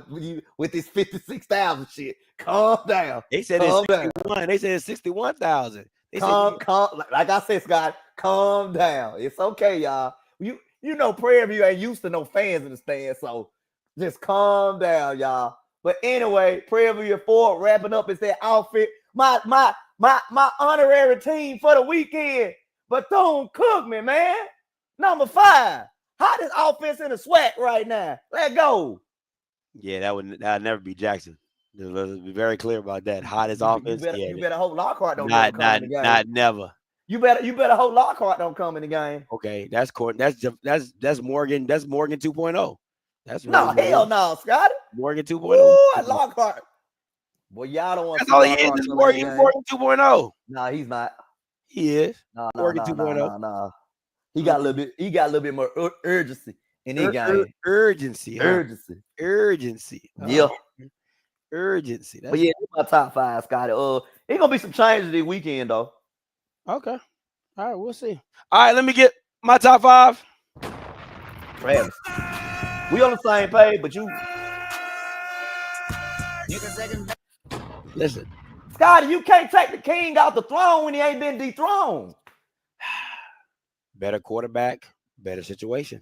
S8: with this 56,000 shit. Calm down.
S7: They said it's 61. They said it's 61,000.
S8: Calm, like I said, Scott, calm down. It's okay, y'all. You know, Prairie View ain't used to no fans in the stands, so just calm down, y'all. But anyway, Prairie View 4 wrapping up is their outfit. My honorary team for the weekend. Bethune-Cookman, man. Number 5. Hottest offense in the SWAC right now. Let go.
S7: Yeah, that'd never be Jackson. Let's be very clear about that. Hottest offense.
S8: You better hope Lockhart don't
S7: come
S8: in the game.
S7: Not never.
S8: You better hope Lockhart don't come in the game.
S7: Okay, that's Morgan. That's Morgan 2.0. That's
S8: hell no, Scotty.
S7: Morgan 2.0.
S8: Ooh, Lockhart. Boy, y'all don't want to.
S7: That's all he is. Is Morgan 2.0.
S8: No, he's not.
S7: He is.
S8: Morgan 2.0. No. He got a little bit more urgency in his game.
S7: Urgency.
S8: Yeah.
S7: Urgency.
S8: But yeah, my top 5, Scotty. It's gonna be some changes this weekend though.
S7: Okay. All right, we'll see. All right, let me get my top 5.
S8: Travis. We on the same page, but you
S7: listen.
S8: Scotty, you can't take the king off the throne when he ain't been dethroned.
S7: Better quarterback, better situation.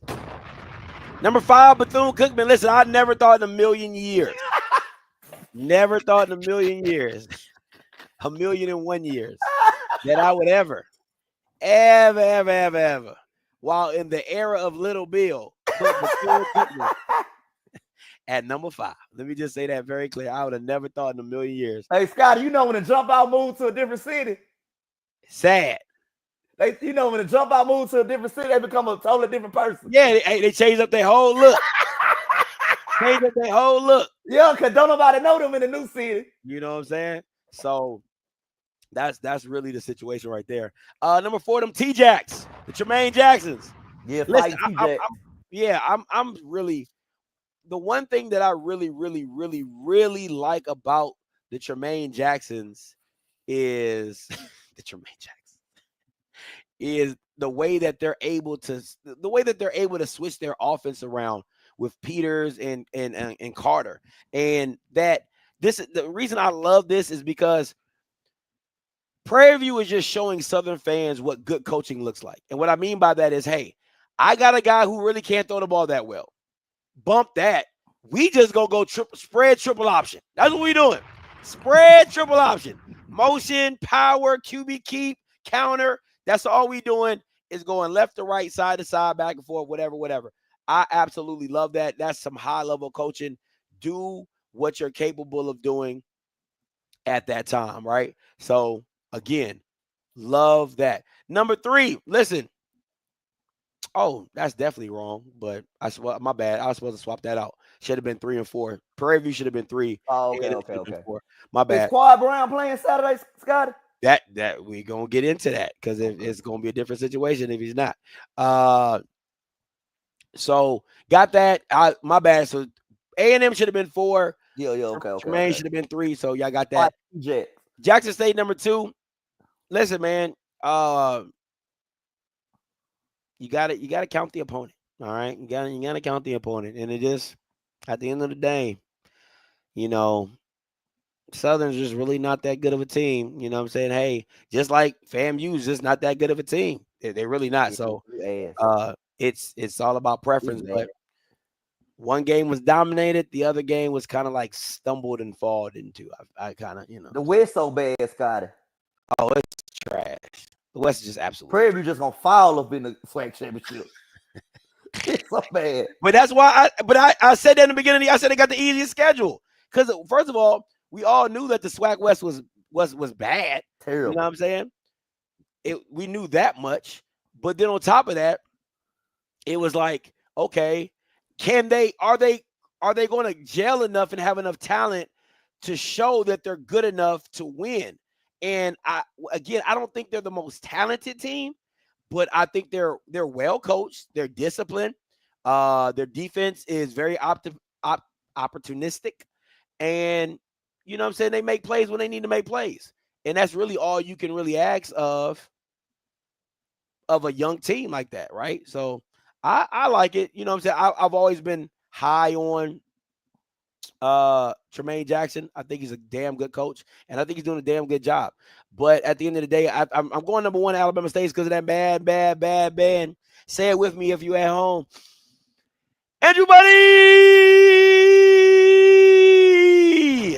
S7: Number 5, Bethune-Cookman. Listen, I never thought in a million years. Never thought in a million years. 1,000,001 years. That I would ever, while in the era of Little Bill, put Bethune-Cookman at number 5. Let me just say that very clear. I would have never thought in a million years.
S8: Hey, Scotty, you know when the jump out moved to a different city?
S7: Sad.
S8: When the jump out moves to a different city, they become a totally different person.
S7: Yeah, they changed up their whole look.
S8: Yeah, because don't nobody know them in the new city.
S7: You know what I'm saying? So that's really the situation right there. Number 4, them T-Jacks, the Tremaine Jacksons.
S8: Yeah,
S7: listen, I'm really the one thing that I really like about the Tremaine Jacksons is the Tremaine Jacksons. Is the way that they're able to switch their offense around with Peters and Carter. And that the reason I love this is because Prairie View is just showing Southern fans what good coaching looks like. And what I mean by that is, hey, I got a guy who really can't throw the ball that well. Bump that. We just go spread triple option. That's what we're doing. Spread triple option. Motion, power, QB keep, counter. That's all we doing is going left to right, side to side, back and forth, whatever. I absolutely love that. That's some high-level coaching. Do what you're capable of doing at that time, right? So, again, love that. Number 3, listen. Oh, that's definitely wrong, but my bad. I was supposed to swap that out. Should have been 3 and 4. Prairie View should have been 3.
S8: Oh, okay.
S7: 4. My bad.
S8: Is Quad Brown playing Saturday, Scotty?
S7: That we gonna get into that because it's gonna be a different situation if he's not. So got that. My bad. So A&M should have been 4.
S8: Yeah, okay.
S7: Tremaine should have been 3. So y'all got that.
S8: Jackson
S7: Jackson State number 2. listen, man. You gotta count the opponent. All right, you gotta count the opponent, and it just at the end of the day, Southern's just really not that good of a team. You know what I'm saying? Hey, just like FAMU's just not that good of a team. They're really not. So it's all about preference. But one game was dominated, the other game was kind of like stumbled and falled into. I kind of,
S8: The West so bad, Scotty.
S7: Oh, it's trash. The West is just absolutely.
S8: Prairie View just gonna fall up in the SWAC championship. It's so bad.
S7: But that's why I said that in the beginning. I said they got the easiest schedule. Because first of all, we all knew that the SWAC West was bad.
S8: Terrible.
S7: You know what I'm saying? We knew that much. But then on top of that, it was like, okay, are they going to gel enough and have enough talent to show that they're good enough to win? And I don't think they're the most talented team, but I think they're well coached. They're disciplined. Their defense is very opportunistic, and you know what I'm saying, they make plays when they need to make plays, and that's really all you can really ask of a young team like that, right? So I like it. You know what I'm saying? I've always been high on Tremaine Jackson. I think he's a damn good coach, and I think he's doing a damn good job. But at the end of the day, I'm going number one Alabama State because of that bad band. Say it with me if you at home. Andrew Buddy!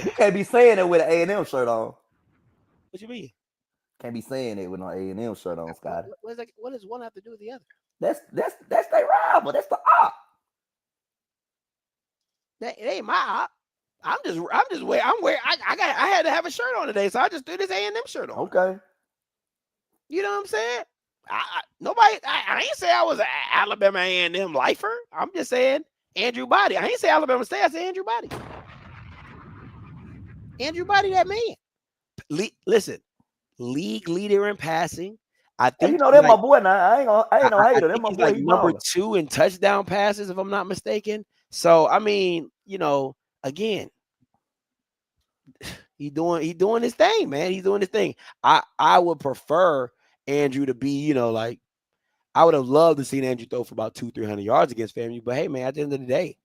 S8: You can't be saying it with an A&M shirt on.
S7: What you mean?
S8: Can't be saying it with no A&M shirt on, Scotty.
S7: What does one have to do with the other?
S8: That's their rival. That's the op.
S7: That it ain't my op. I'm just wearing. I had to have a shirt on today, so I just threw this A&M shirt on.
S8: Okay.
S7: You know what I'm saying? I ain't say I was an Alabama A&M lifer. I'm just saying Andrew Body. I ain't say Alabama State. I said Andrew Body. Andrew Body, that man. Listen, league leader in passing. I think
S8: that's my boy now. I ain't no hater. That's my boy.
S7: Like number 2 in touchdown passes, if I'm not mistaken. So I mean, again, he doing his thing, man. He's doing his thing. I would prefer Andrew to be, I would have loved to see Andrew throw for about 200-300 yards against FAMU. But hey, man, at the end of the day,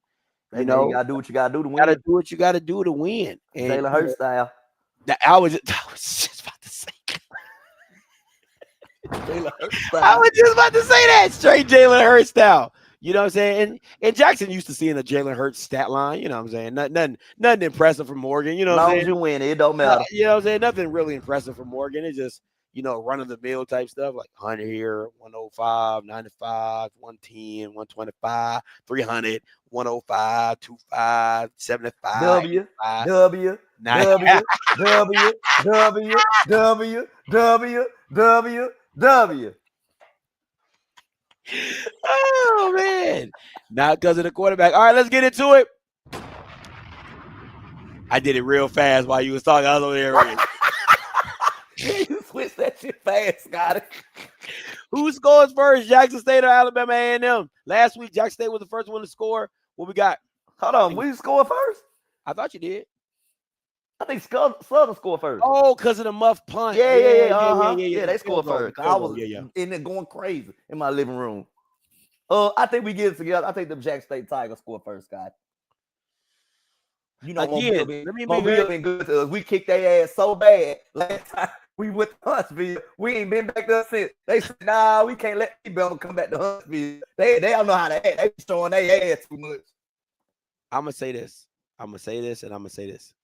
S7: you gotta do what you gotta do to win.
S8: Gotta
S7: do what you gotta do to win. And
S8: Jalen Hurts style.
S7: I was just about to say.
S8: Jalen Hurts style.
S7: I was just about to say that straight Jalen Hurts style. You know what I'm saying? And Jackson used to seeing a Jalen Hurts stat line. You know what I'm saying? Nothing impressive from Morgan. You know what I'm saying?
S8: As long as you win, it don't matter.
S7: You know what I'm saying? Nothing really impressive from Morgan. It's just, run of the mill type stuff like 100 here, 105, 95, 110, 125, 300, 105, 25, 75.
S8: W.
S7: Oh, man. Not because of the quarterback. All right, let's get into it. I did it real fast while you was talking. I was over there.
S8: You switched that shit fast, Scotty.
S7: Who scores first, Jackson State or Alabama A&M? Last week, Jackson State was the first one to score. What we got?
S8: Hold on. We scored first?
S7: I thought you did.
S8: I think Southern scored first.
S7: Oh, because of the muff punt.
S8: Yeah. They scored first. I was in there going crazy in my living room. I think we get it together. I think the Jackson State Tigers scored first, Scott.
S7: Again,
S8: Mobile been good to us. We kicked their ass so bad last time we went to Huntsville. We ain't been back there since. They said, nah, we can't let people come back to Huntsville. They don't know how to act. They be showing their ass too much.
S7: I'm going to say this. I'm going to say this, and I'm going to say this.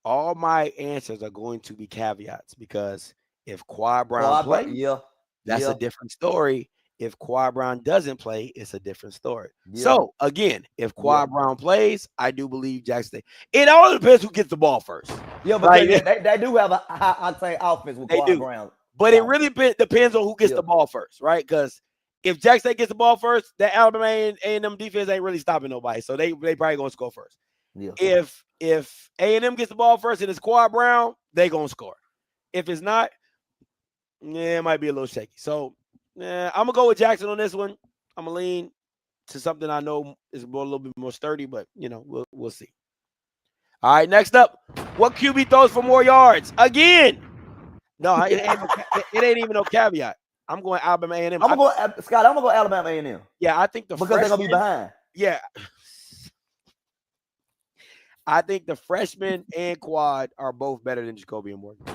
S7: All my answers are going to be caveats because if Quad Brown plays, that's a different story. If Quad Brown doesn't play, it's a different story. Yeah. So, again, if Quad Brown plays, I do believe Jackson State. It all depends who gets the ball first.
S8: Yeah, but they do have a high offense with Quad Brown.
S7: But it really depends on who gets the ball first, right? Because if Jackson State gets the ball first, that Alabama A&M defense ain't really stopping nobody. So they probably going to score first. Yeah. If A&M gets the ball first and it's Quad Brown, they going to score. If it's not, it might be a little shaky. So, I'm going to go with Jackson on this one. I'm going to lean to something I know is a little bit more sturdy, but, we'll see. All right, next up, what QB throws for more yards? Again, No, it ain't even no caveat. I'm going Alabama A&M.
S8: I'm gonna go Alabama A&M.
S7: Yeah, I think
S8: because they're gonna be behind.
S7: Yeah. I think the freshman and quad are both better than Jacoby and Morgan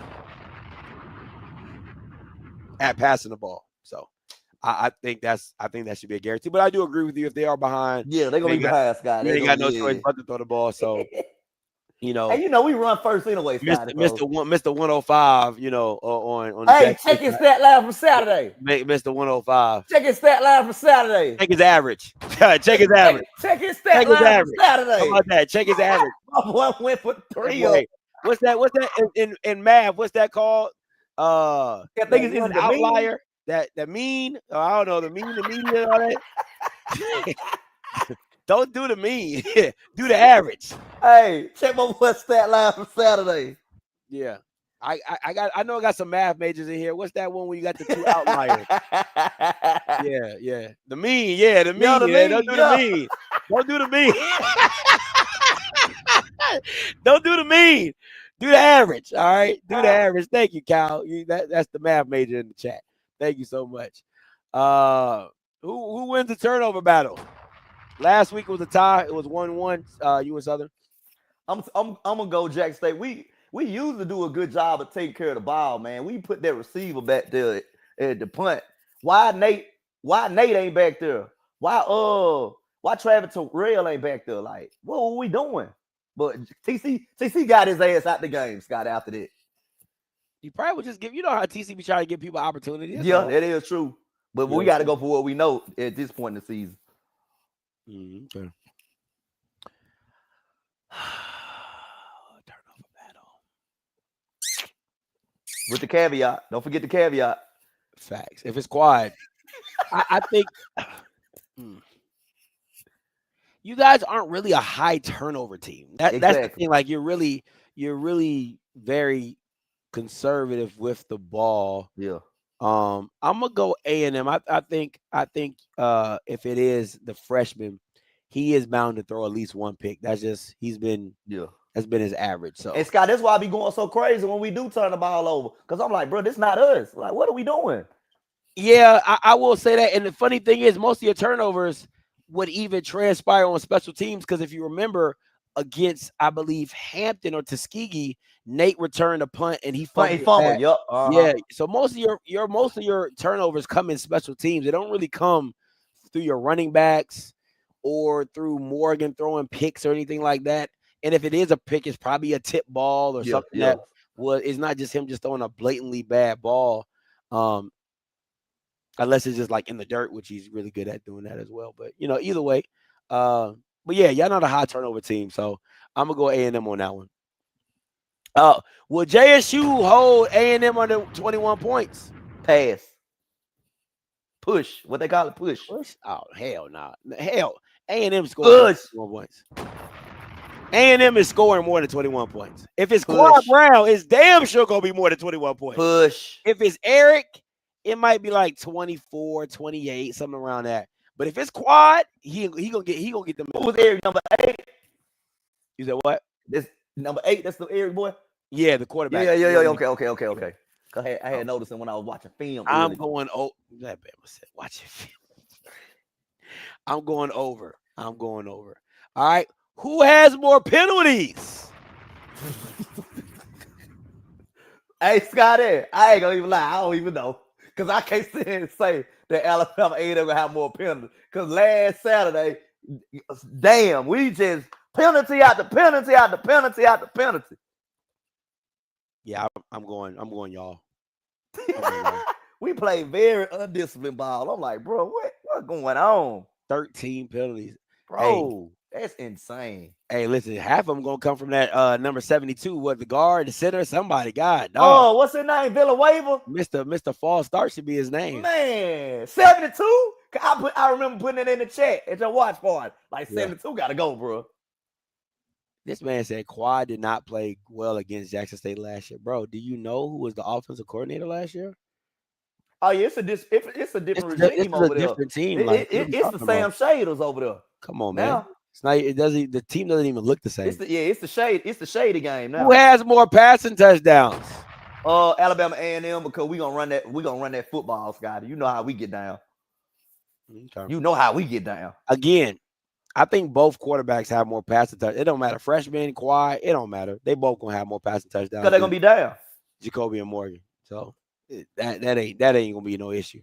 S7: at passing the ball. So I think that should be a guarantee. But I do agree with you if they are behind.
S8: Yeah, they're gonna be behind, Scott.
S7: They ain't got no choice but to throw the ball. So
S8: and we run first anyway, Scott.
S7: Mr. 105, on
S8: hey, check his stat line from Saturday.
S7: Mr. 105.
S8: Check his stat line from Saturday.
S7: Check his average. Check his average.
S8: Check his stat line from Saturday.
S7: How about that? Check his average.
S8: My boy went for 3.
S7: What's that in math? What's that called? I think it's an outlier. That mean. I don't know, the mean, the median, and all that. Don't do the mean. Do the average.
S8: Hey, check my boy stat line from Saturday.
S7: Yeah. I know I got some math majors in here. What's that one when you got the 2 outliers? Yeah. The mean, the mean. Don't do the mean. Don't do the mean. Don't do the mean. Do the average. All right. Do the average. Thank you, Cal. That's the math major in the chat. Thank you so much. Who wins the turnover battle? Last week was a tie. It was 1-1. You and Southern.
S8: I'm gonna go Jack State. We usually do a good job of taking care of the ball, man. We put that receiver back there at the punt. Why Nate ain't back there? Why Travis Terrell ain't back there? Like, what were we doing? But TC got his ass out the game, Scott, after that.
S7: You probably would just give, how TC be trying to give people opportunities.
S8: Yeah, that is true. But we got to go for what we know at this point in the season.
S7: Okay. Turnover battle.
S8: With the caveat. Don't forget the caveat.
S7: Facts. If it's quad, I think you guys aren't really a high turnover team. That's the thing. Like you're really very conservative with the ball.
S8: Yeah.
S7: I'm gonna go A&M. I think if it is the freshman, he is bound to throw at least one pick. That's just that's been his average. So
S8: and Scott, that's why I be going so crazy when we do turn the ball over. Because I'm like, bro, this not us. Like, what are we doing?
S7: Yeah, I will say that. And the funny thing is, most of your turnovers would even transpire on special teams. Because if you remember against, I believe, Hampton or Tuskegee, Nate returned a punt and he fumbled.
S8: Yep.
S7: Yeah. So most of your turnovers come in special teams. They don't really come through your running backs or through Morgan throwing picks or anything like that. And if it is a pick, it's probably a tip ball or something that it's not just him just throwing a blatantly bad ball. Unless it's just like in the dirt, which he's really good at doing that as well. But either way. But yeah, y'all not a high turnover team. So I'm gonna go A&M on that one. Will JSU hold A&M under 21 points?
S8: Pass. Push. What they call it? Push.
S7: Oh, hell no. Hell, A&M scoring 21 points. A&M is scoring more than 21 points. If it's Quad Brown, it's damn sure going to be more than 21 points.
S8: Push.
S7: If it's Eric, it might be like 24, 28, something around that. But if it's Quad, he gonna get them.
S8: Who was Eric, number 8?
S7: You said what?
S8: This number 8, that's the Eric boy?
S7: Yeah, the quarterback.
S8: Yeah. Okay. I had noticed him when I was watching film.
S7: I'm going over. That Bama said, watching film. I'm going over. All right. Who has more penalties?
S8: Hey, Scotty, I ain't gonna even lie. I don't even know. Because I can't sit here and say that Alabama ain't ever have more penalties. Because last Saturday, damn, we just penalty after penalty after penalty after penalty.
S7: Yeah, I'm going y'all.
S8: We play very undisciplined ball. I'm like, bro, what's going on?
S7: 13 penalties.
S8: Bro, that's insane.
S7: Hey, listen, half of them going to come from that number 72. What, the guard, the center, somebody. God, dog.
S8: Oh, what's his name? Villanueva?
S7: Mr. False Start should be his name.
S8: Man, 72? I remember putting it in the chat at your watch party. Like, 72 got to go, bro.
S7: This man said Quad did not play well against Jackson State last year. Bro, do you know who was the offensive coordinator last year?
S8: Oh, yeah, it's a different regime over there.
S7: Different team.
S8: It's the Sam Shaders over there.
S7: Come on, man. It's not. It doesn't. The team doesn't even look the same.
S8: It's the shady game now.
S7: Who has more passing touchdowns?
S8: Alabama A&M because we gonna run that football, Scotty. You know how we get down.
S7: Okay.
S8: You know how we get down.
S7: Again, I think both quarterbacks have more passing touch. It don't matter. Freshman, quad, it don't matter. They both gonna have more passing touchdowns.
S8: Because they're gonna be down.
S7: Jacoby and Morgan. So that ain't gonna be no issue.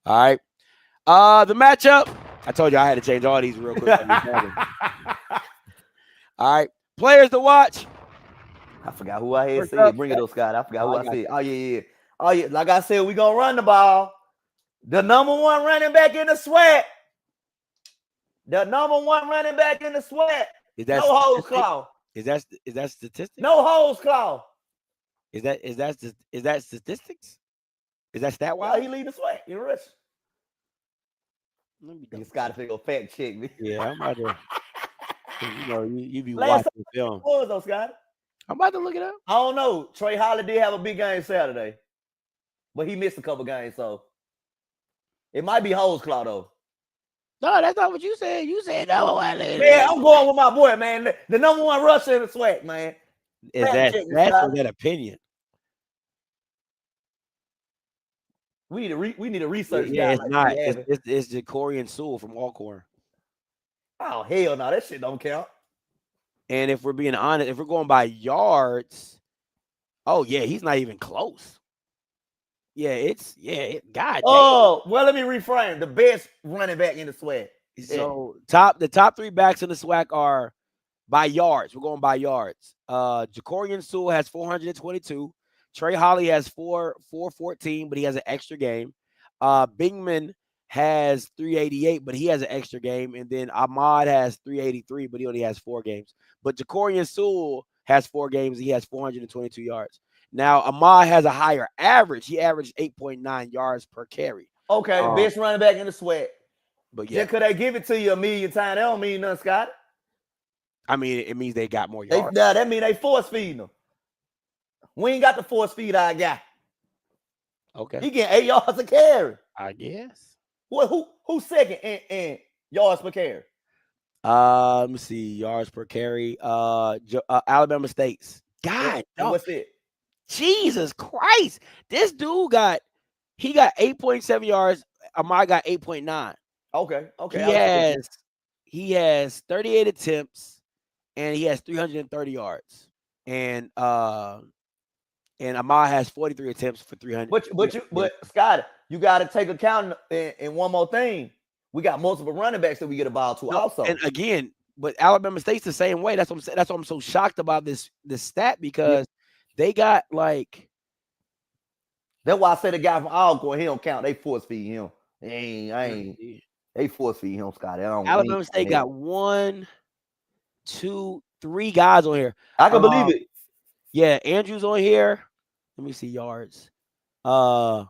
S7: All right. The matchup. I told you I had to change all these real quick. All right. Players to watch.
S8: I forgot who I had said. Bring it up, Scott. I forgot who I said. Oh, yeah. Oh, yeah. Like I said, we gonna run the ball. The number one running back in the SWAC. The number one running back in the SWAC. No hose claw.
S7: Is that statistics?
S8: No hose claw.
S7: Is that statistics? Is that stat wise?
S8: Well, he lead the SWAC in rush. You got to figure fact check me.
S7: Yeah, I'm about to. You be watching the film.
S8: What was those, Scott?
S7: I'm about to look it up.
S8: I don't know. Trey Holly did have a big game Saturday, but he missed a couple games, so it might be hose claw though.
S7: No, that's not what you said. You said no.
S8: Man, I'm going with my boy, man. The number one rusher in the SWAC, man.
S7: Is that opinion?
S8: We need to research.
S7: Yeah, it's not. It's Jacorian Sewell from Alcorn.
S8: Oh hell no, that shit don't count.
S7: And if we're being honest, if we're going by yards, oh yeah, he's not even close. God.
S8: Oh, well, let me reframe. The best running back in the SWAC.
S7: So the top three backs in the SWAC are by yards. We're going by yards. Jacorian Sewell has 422. Trey Holly has 414, but he has an extra game. Bingman has 388, but he has an extra game. And then Ahmad has 383, but he only has 4 games. But Jacorian Sewell has 4 games. He has 422 yards. Now, Ahmad has a higher average. He averaged 8.9 yards per carry.
S8: Okay, best running back in the SWAC.
S7: But yeah,
S8: just could they give it to you a million times? That don't mean nothing, Scott.
S7: I mean, it means they got more yards.
S8: That means they force feeding them. We ain't got the force feed our guy.
S7: Okay.
S8: He getting 8 yards a carry.
S7: I guess.
S8: Well, who's second in yards per carry?
S7: Let me see. Yards per carry. Alabama State's. God,
S8: what's it?
S7: Jesus Christ. This dude got 8.7 yards. Ahmad got 8.9.
S8: Okay.
S7: He has 38 attempts and he has 330 yards. And Ahmad has 43 attempts for 300.
S8: But Scott, you got to take account in one more thing. We got multiple running backs that we get a ball to also.
S7: And again, but Alabama State's the same way. That's what I'm saying. That's why I'm so shocked about this stat because they got like.
S8: That's why I say the guy from Alcorn, he don't count. They force feed him. They force feed him, Scott.
S7: Alabama State got 1, 2, 3 guys on here.
S8: I can believe it.
S7: Yeah, Andrew's on here. Let me see yards. Jabari's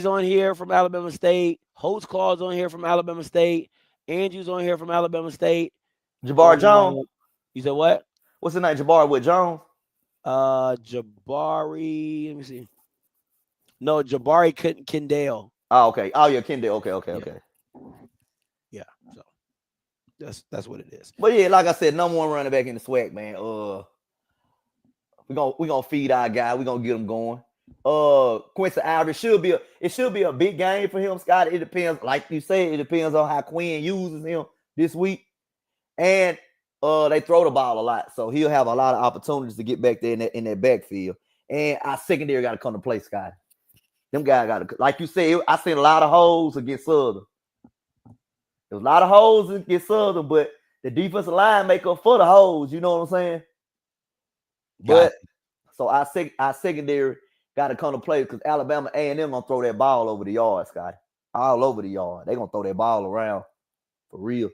S7: on here from Alabama State. Holtzclaw's on here from Alabama State. Andrew's on here from Alabama State.
S8: Jabari Jones.
S7: You said what?
S8: What's the name? Jabari with Jones?
S7: Jabari. Let me see. No, Jabari Kendall.
S8: Oh, okay. Oh, yeah, Kendall. Okay.
S7: Yeah. So that's what it is.
S8: But yeah, like I said, number one running back in the SWAC, man. We're gonna feed our guy. We're gonna get him going. Quincy Alvarez should be a big game for him, Scott. It depends, like you said, it depends on how Quinn uses him this week. And they throw the ball a lot, so he'll have a lot of opportunities to get back there in that backfield. And our secondary got to come to play, Scott. Them guys got to, like you said, I seen a lot of holes against Southern. There's a lot of holes against Southern, but the defensive line make up for the holes. You know what I'm saying? But so our secondary got to come to play because Alabama A&M gonna throw that ball over the yard, Scott. All over the yard. They gonna throw that ball around for real.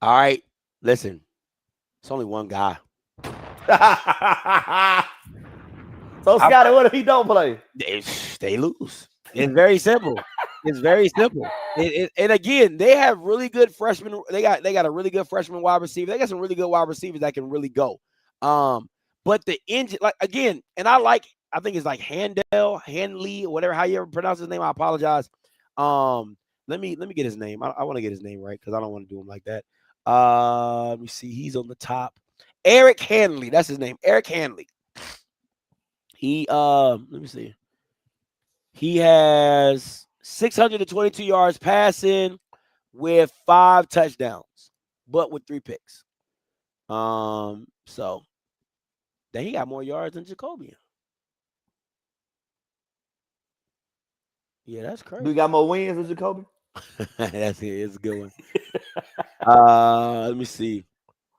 S7: All right, listen. It's only one guy.
S8: So Scotty, what if he don't play?
S7: They lose. It's very simple. It's very simple. And again, they have really good freshmen. They got a really good freshman wide receiver. They got some really good wide receivers that can really go. But the engine, like again, and I think it's like Hanley, whatever, how you ever pronounce his name. I apologize. Let me get his name. I want to get his name right because I don't want to do him like that. Let me see. He's on the top. Eric Hanley. That's his name. Eric Hanley. He let me see. He has 622 yards passing with 5 touchdowns, but with 3 picks. So then he got more yards than Jacobian. Yeah, that's crazy.
S8: Do you got more wins than Jacoby?
S7: That's it. It's a good one. Let me see.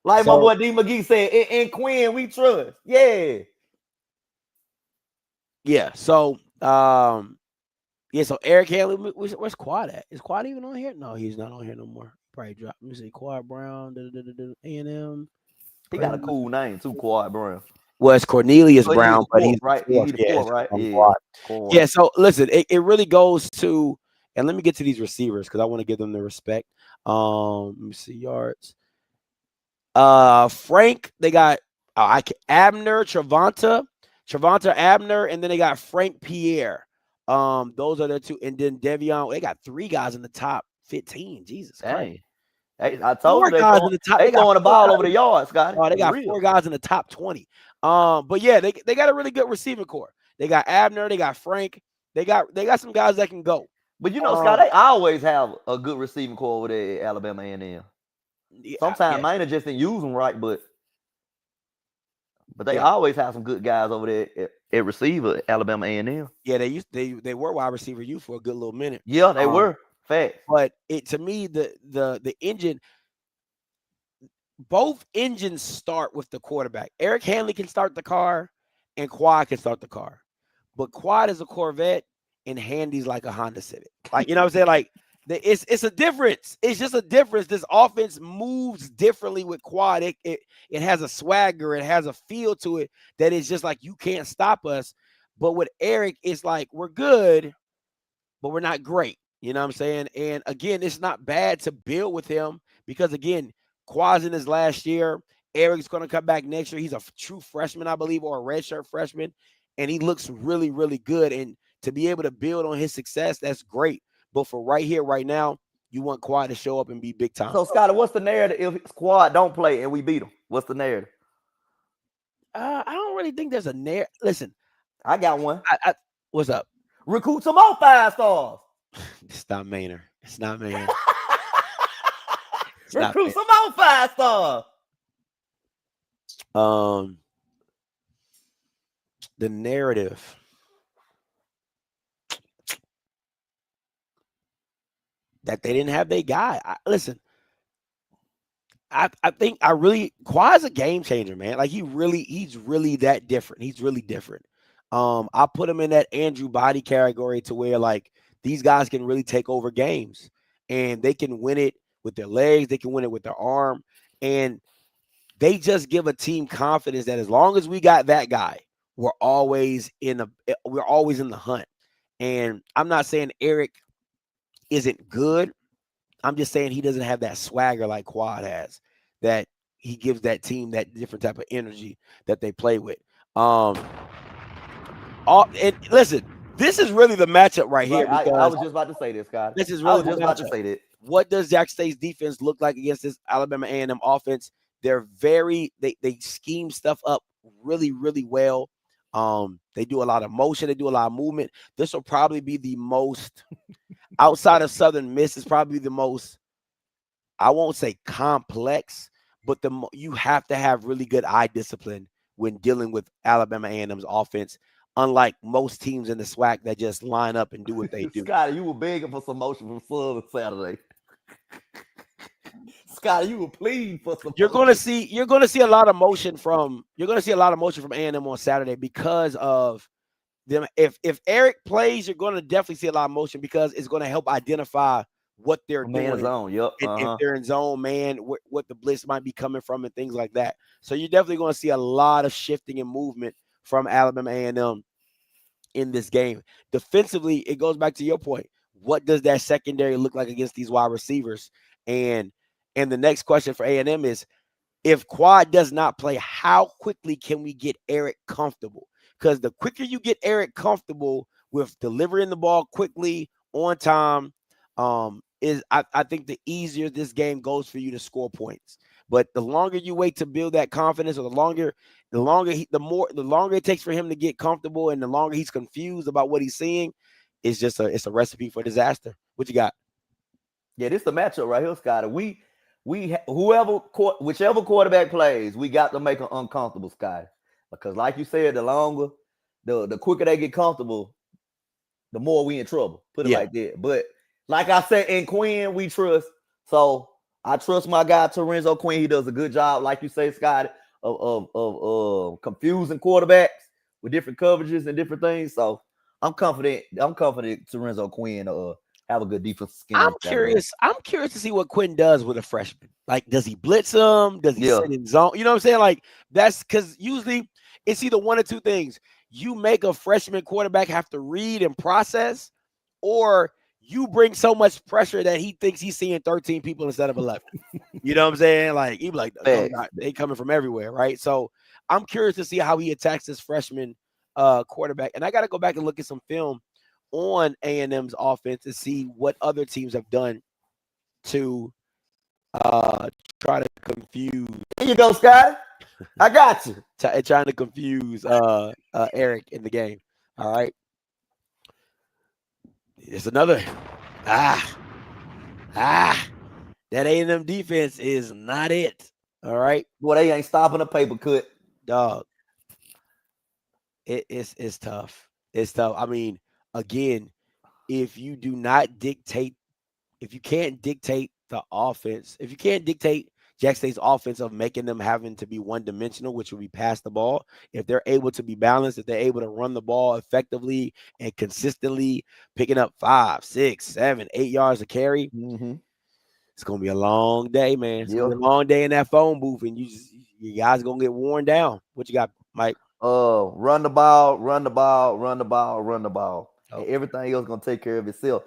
S8: Like my boy D McGee said, in Quinn we trust. Yeah.
S7: Yeah. So so Eric Hanley, where's Quad at? Is Quad even on here? No, he's not on here no more. Probably dropped. Let me see. Quad Brown, A&M.
S8: He got a cool name too, Quad Brown.
S7: Well, it's Cornelius Brown, but he's
S8: right. He's the fourth, right?
S7: Yeah. So listen, it really goes to, and let me get to these receivers because I want to give them the respect. Let me see yards. Frank, they got Abner, Trevonta Abner, and then they got Frank Pierre. Those are the 2, and then Devion. They got 3 guys in the top 15. Jesus Christ.
S8: Hey, I told you
S7: they going
S8: the ball over the yards, Scott.
S7: They got 4 guys in the top 20. But yeah, they got a really good receiving core. They got Abner, they got Frank, they got some guys that can go.
S8: But you know, Scott, they always have a good receiving core over there at Alabama A&M. Sometimes Maynor just didn't use them right, but they always have some good guys over there at receiver at Alabama A&M.
S7: Yeah, they were wide receiver youth for a good little minute.
S8: Yeah, they were. Fact.
S7: But to me, the engine, both engines start with the quarterback. Eric Hanley can start the car, and Quad can start the car. But Quad is a Corvette, and Handy's like a Honda Civic. Like, you know what I'm saying? Like, it's a difference. It's just a difference. This offense moves differently with Quad. It has a swagger. It has a feel to it that is just like, you can't stop us. But with Eric, it's like, we're good, but we're not great. You know what I'm saying? And again, it's not bad to build with him because, again, Quad's in his last year. Eric's going to come back next year. He's a true freshman, I believe, or a redshirt freshman. And he looks really, really good. And to be able to build on his success, that's great. But for right here, right now, you want Quad to show up and be big time.
S8: So, Scotty, what's the narrative if Quad don't play and we beat him? What's the narrative?
S7: I don't really think there's a narrative. Listen.
S8: I got one.
S7: What's up?
S8: Recruit some more 5-stars.
S7: It's not Maynor. It's not Maynor.
S8: Recruit some more 5-stars.
S7: The narrative. That they didn't have their guy. Listen, I think Quad's a game changer, man. Like he's really that different. He's really different. I put him in that Andrew Body category to where like these guys can really take over games and they can win it with their legs. They can win it with their arm. And they just give a team confidence that as long as we got that guy, we're always in the hunt. And I'm not saying Eric isn't good. I'm just saying he doesn't have that swagger like Quad has, that he gives that team that different type of energy that they play with. And listen, this is really the matchup right here.
S8: I was just about to say this, guys.
S7: This is really
S8: just about to say that.
S7: What does Jackson State's defense look like against this Alabama A&M offense? They're they scheme stuff up really, really well. They do a lot of motion. They do a lot of movement. This will probably be the most outside of Southern Miss is probably the most, I won't say complex, but you have to have really good eye discipline when dealing with Alabama A&M's offense, unlike most teams in the SWAC that just line up and do what they do.
S8: Scotty, you were begging for some motion from Southern Saturday. Scotty, you were pleading for some.
S7: You're gonna see a lot of motion from A&M on Saturday because of them. If Eric plays, you're gonna definitely see a lot of motion because it's gonna help identify what they're doing.
S8: Zone, yep.
S7: If they're in zone, man, what the blitz might be coming from and things like that. So you're definitely gonna see a lot of shifting and movement from Alabama A&M in this game. Defensively, it goes back to your point. What does that secondary look like against these wide receivers? And the next question for A&M is, if Quad does not play, how quickly can we get Eric comfortable? Because the quicker you get Eric comfortable with delivering the ball quickly, on time, I think the easier this game goes for you to score points. But the longer you wait to build that confidence, or the longer it takes for him to get comfortable, and the longer he's confused about what he's seeing, it's a recipe for disaster. What you got?
S8: Yeah, this is the matchup right here, Scotty. Whichever quarterback plays, we got to make them uncomfortable, Scotty. Because like you said, the quicker they get comfortable, the more we in trouble. Put it like that. But like I said, in Quinn, we trust. So I trust my guy Terrenzo Quinn. He does a good job, like you say, Scotty, of confusing quarterbacks with different coverages and different things. So I'm confident Terrenzo Quinn have a good defensive scheme.
S7: I'm curious to see what Quinn does with a freshman. Like, does he blitz him? Does he sit in zone? You know what I'm saying? Like, that's because usually it's either one or two things. You make a freshman quarterback have to read and process, or you bring so much pressure that he thinks he's seeing 13 people instead of 11. You know what I'm saying? Like, he'd be like, no, they coming from everywhere, right? So I'm curious to see how he attacks this freshman quarterback. And I got to go back and look at some film on A&M's offense to see what other teams have done to try to confuse.
S8: Here you go, Scott. I got you.
S7: Trying to confuse Eric in the game. All right. It's another. That A&M defense is not it. All right.
S8: Boy, they ain't stopping a paper cut.
S7: Dog. It's tough. It's tough. I mean, again, if you can't dictate the offense, if you can't dictate Jack State's offense of making them having to be one-dimensional, which would be pass the ball, if they're able to be balanced, if they're able to run the ball effectively and consistently picking up 5, 6, 7, 8 yards of carry, it's going to be a long day, man. It's going to be a long day in that phone booth, and you guys going to get worn down. What you got, Mike?
S8: Run the ball, run the ball, run the ball, run the ball.
S7: Oh.
S8: And everything else going to take care of itself,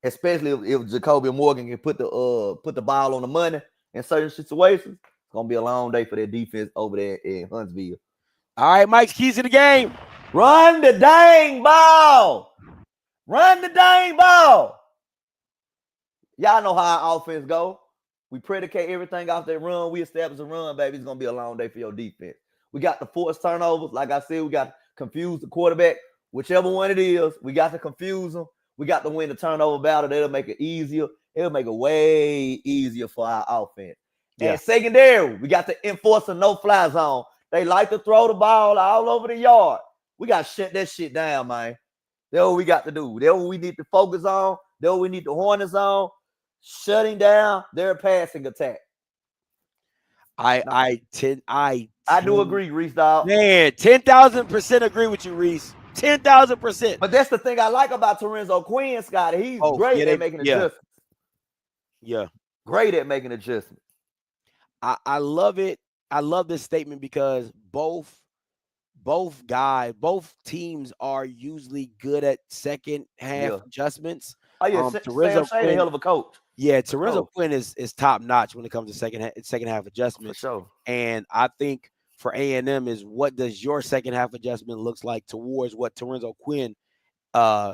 S8: especially if Jacoby Morgan can put the ball on the money in certain situations. It's going to be a long day for their defense over there in Huntsville.
S7: All right, Mike's keys to the game.
S8: Run the dang ball. Run the dang ball. Y'all know how our offense go. We predicate everything off that run. We establish a run, baby. It's going to be a long day for your defense. We got the forced turnovers. Like I said, we got to confuse the quarterback. Whichever one it is, we got to confuse them. We got to win the turnover battle. That'll make it easier. It'll make it way easier for our offense. Yeah. And secondary, we got to enforce a no-fly zone. They like to throw the ball all over the yard. We got to shut that shit down, man. That's what we got to do. That's what we need to focus on. That's what we need to harness on. Shutting down their passing attack.
S7: I
S8: do agree, Reese, dog.
S7: Man, 10,000% agree with you, Reese. 10,000%.
S8: But that's the thing I like about Terrenzo Quinn, Scotty. He's great at making adjustments.
S7: Yeah.
S8: Great at making adjustments.
S7: I love it. I love this statement because both teams are usually good at second half adjustments.
S8: Oh, yeah. Terrenzo Quinn, a hell of a coach.
S7: Yeah, Terrenzo Quinn is top notch when it comes to second half adjustments.
S8: For sure.
S7: And I think for A&M is, what does your second half adjustment looks like towards what Terrenzo Quinn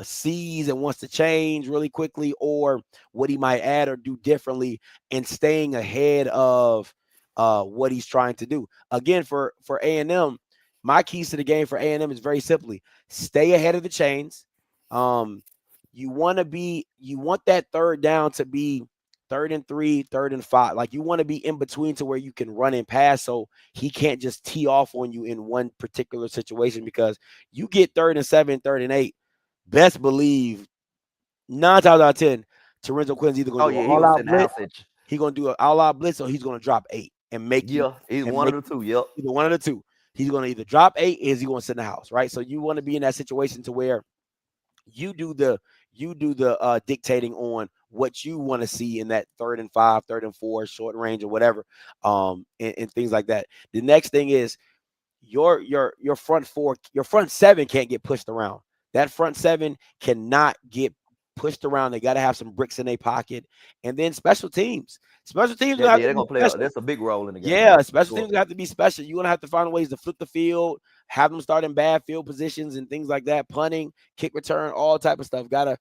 S7: sees and wants to change really quickly, or what he might add or do differently, and staying ahead of what he's trying to do. Again, for A&M, my keys to the game for A&M is very simply stay ahead of the chains. You want that third down to be 3rd and 3, 3rd and 5. Like, you want to be in between to where you can run and pass, so he can't just tee off on you in one particular situation, because you get 3rd and 7, 3rd and 8. Best believe 9 times out of 10, Terrenzo Quinn's either going to do an all-out blitz. He's going to do an all-out blitz, or he's going to drop 8 and make
S8: he's one of the two. Yep,
S7: either one of the two. He's going to either drop 8, or is he going to sit in the house, right? So you want to be in that situation to where you do the dictating on what you want to see in that 3rd and 5, 3rd and 4, short range or whatever, and things like that. The next thing is your front 4, your front 7 can't get pushed around. That front 7 cannot get pushed around. They got to have some bricks in their pocket. And then special teams. Special teams,
S8: they're gonna play. That's a big role in the game.
S7: Yeah, special teams have to be special. You're gonna have to find ways to flip the field, have them start in bad field positions and things like that. Punting, kick return, all type of stuff. Gotta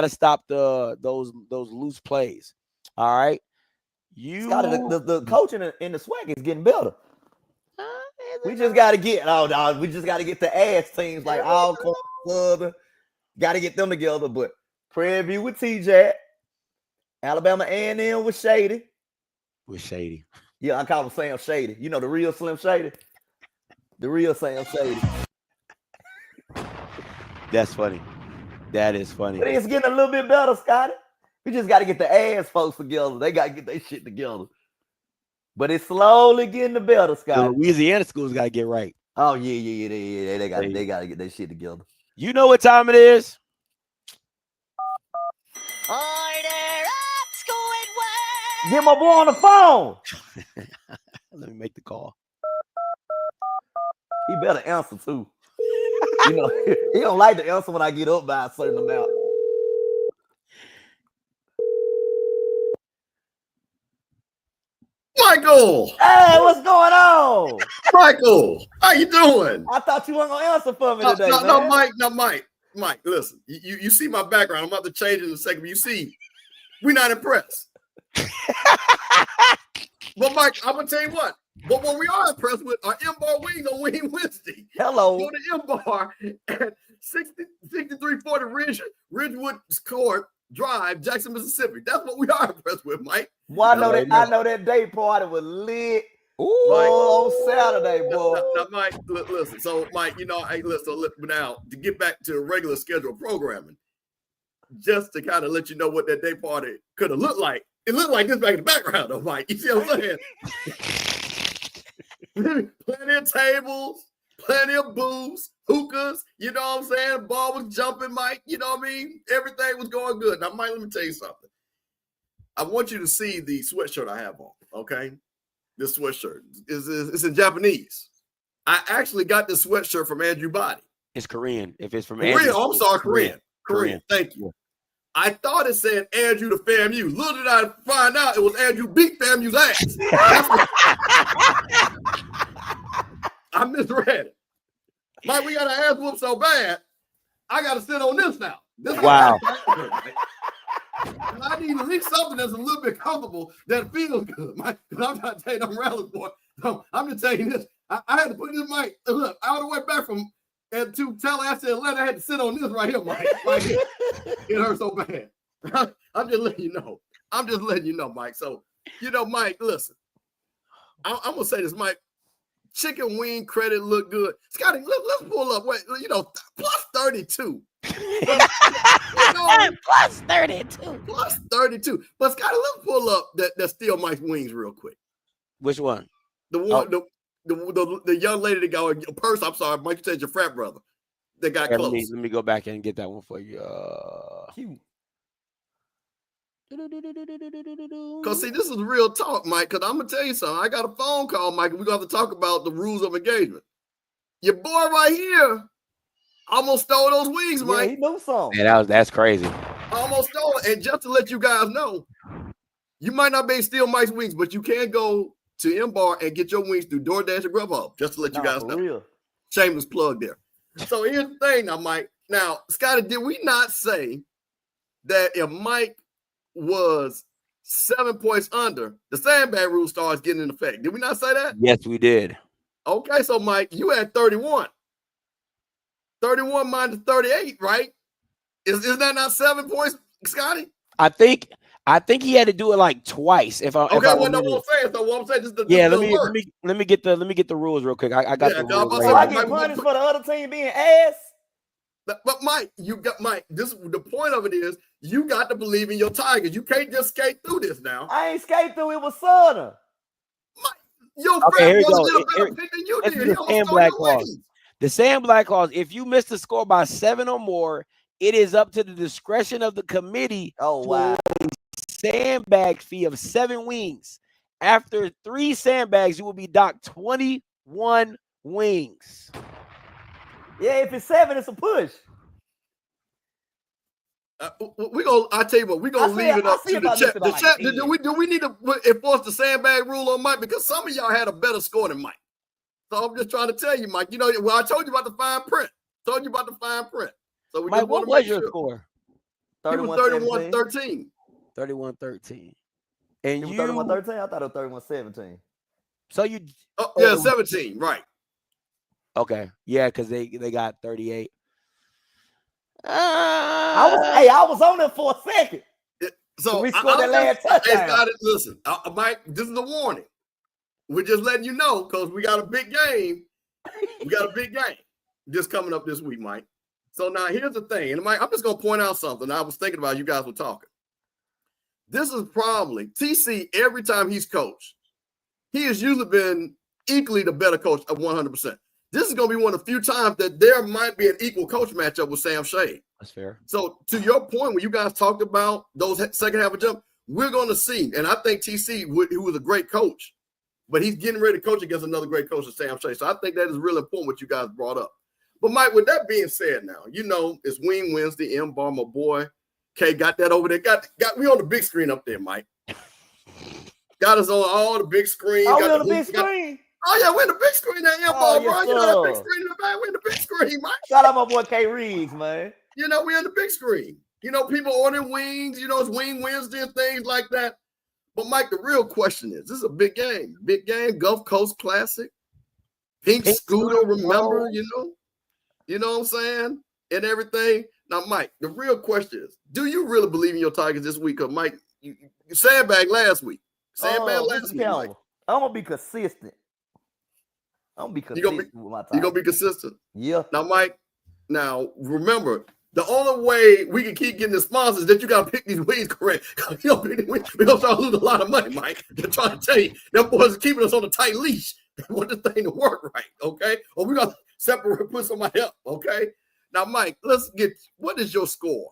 S7: stop those loose plays. All right.
S8: Scotty, the coaching in the SWAC is getting better. We just got to get we just got to get the ass teams like Alcorn, Southern. Got to get them together. But Prairie View with TJ, Alabama A&M with Shady. Yeah, I call him Sam Shady. You know the real Slim Shady. The real Sam Shady.
S7: That's funny. That is funny.
S8: But it's getting a little bit better, Scotty. We just got to get the ass folks together. They got to get their shit together. But it's slowly getting better, Scotty.
S7: The Louisiana schools got to get right.
S8: Oh, yeah. They got to get their shit together.
S7: You know what time it is?
S6: Order up, Squidward.
S8: Get my boy on the phone.
S7: Let me make the call.
S8: He better answer, too. You know, he don't like to answer when I get up by a certain amount.
S9: Michael!
S8: Hey, what's going on?
S9: Michael, how you doing?
S8: I thought you weren't going to answer for me today,
S9: No, Mike, listen. You see my background. I'm about to change it in a second, but you see, we're not impressed. But, Mike, I'm going to tell you what. But what we are impressed with are M-Bar wings on Wing Wednesday.
S8: Hello.
S9: Go to M-Bar at 6340 Ridgewood Court Drive, Jackson, Mississippi. That's what we are impressed with, Mike.
S8: Well, I know that day party was lit. On Saturday, boy.
S9: Now, Mike, listen. So, Mike, now to get back to regular scheduled programming, just to kind of let you know what that day party could have looked like. It looked like this back in the background, though, Mike. You see what I'm saying? Plenty of tables, plenty of booths, hookahs, you know what I'm saying? Ball was jumping, Mike, you know what I mean? Everything was going good. Now, Mike, let me tell you something. I want you to see the sweatshirt I have on, okay? This sweatshirt is in Japanese. I actually got this sweatshirt from Andrew Body.
S7: It's Korean. If it's from
S9: Korean,
S7: Andrew,
S9: I'm sorry, Korean. Thank you. I thought it said Andrew to FAMU. Little did I find out it was Andrew beat FAMU's ass. I misread it. Mike, we got an ass whoop so bad, I got to sit on this now.
S7: Wow.
S9: I need at least something that's a little bit comfortable that feels good, Mike. Because I'm not telling you I'm rallying for it. No, I'm just telling you this. I had to put this mic. Look, all the way back from and to Tallahassee, Atlanta, I had to sit on this right here, Mike. Right here. It hurt so bad. I'm just letting you know. Mike. So, Mike, listen. I'm gonna say this, Mike. Chicken wing credit look good. Scotty, let's pull up. Wait, plus 32.
S7: plus 32.
S9: Plus 32. But Scotty, let's pull up that Steel Mike's wings real quick.
S7: Which one?
S9: The one, the young lady that got a purse. I'm sorry, Mike, you said your frat brother. That got close.
S7: Let me go back and get that one for you.
S9: Because, see, this is real talk, Mike, because I'm going to tell you something. I got a phone call, Mike, and we're going to have to talk about the rules of engagement. Your boy right here almost stole those wings, Mike.
S8: Yeah, he knew something.
S7: Yeah, that's crazy.
S9: Almost stole it. And just to let you guys know, you might not be able to steal Mike's wings, but you can go to M-Bar and get your wings through DoorDash or Grubhub, just to let you guys know.
S8: Real.
S9: Shameless plug there. So here's the thing now, Mike. Now, Scotty, did we not say that if Mike was 7 points under, the sandbag rule starts getting in effect? Did we not say that?
S7: Yes, we did.
S9: Okay, so Mike, you had 31. 31 minus 38, right? Is that not 7 points, Scotty?
S7: I think he had to do it like twice. What I'm saying.
S9: So what I'm saying is
S7: let me get the rules real quick. I got the rules.
S8: So I get punished for the other team being ass.
S9: But Mike, this the point of it is you got to believe in your Tigers. You can't just skate through this now.
S8: I ain't skate through. It was Southern.
S9: Mike, your friend was a better pick than you did.
S7: The sandbag clause. If you miss the score by 7 or more, it is up to the discretion of the committee.
S8: Oh wow!
S7: Sandbag fee of 7 wings. After 3 sandbags, you will be docked 21 wings.
S8: Yeah, if it's 7, it's a push.
S9: I tell you what, we're gonna leave it up to the chat. The chat. Do we need to enforce the sandbag rule on Mike? Because some of y'all had a better score than Mike. So I'm just trying to tell you, Mike. I told you about the fine print. So we
S7: Mike, what was your score?
S9: 31-13.
S7: 31-13. And
S8: It was
S7: you
S8: 31-13. I thought it was 31-17.
S7: So you
S9: Oh, yeah, 17, right.
S7: okay. Yeah, because they got 38.
S8: I was on it for a second.
S9: So
S8: we scored that last touchdown.
S9: Listen, Mike, this is a warning. We're just letting you know because we got a big game. We got a big game just coming up this week, Mike. So now here's the thing. And Mike, I'm just going to point out something I was thinking about. You guys were talking. This is probably TC every time he's coached. He has usually been equally the better coach at 100%. This is going to be one of the few times that there might be an equal coach matchup with Sam Shade.
S7: That's fair.
S9: So to your point, when you guys talked about those second half of jump, we're going to see. And I think TC, who was a great coach, but he's getting ready to coach against another great coach, Sam Shade. So I think that is really important what you guys brought up. But Mike, with that being said, now it's Wing Wednesday. M-Bar, my boy, K got that over there. Got we on the big screen up there, Mike. Got us on all the big screen.
S8: Oh, we on the big screen.
S9: Oh yeah, we're in the big screen that M-Bar, bro.
S8: Yes,
S9: You know that big screen in the back. We're in the big screen, Mike.
S8: Shout out my boy K Reeves, man.
S9: We're in the big screen. People ordering wings. It's Wing Wednesday and things like that. But Mike, the real question is: this is a big game. Big game. Gulf Coast Classic. Pink Scooter. Remember? You know what I'm saying? And everything. Now, Mike, the real question is: do you really believe in your Tigers this week? Because Mike, you sandbagged last week. Last week. Mike.
S8: I'm gonna be consistent. I'm gonna be consistent with my Tigers.
S9: You gonna be consistent?
S8: Yeah.
S9: Now, Mike. Now, remember, the only way we can keep getting the sponsors is that you gotta pick these wings correct. We're gonna start losing a lot of money, Mike. They're trying to tell you, them boys are keeping us on a tight leash. They want this thing to work right, okay? Or we gotta separate, put somebody up, okay? Now, Mike, what is your score?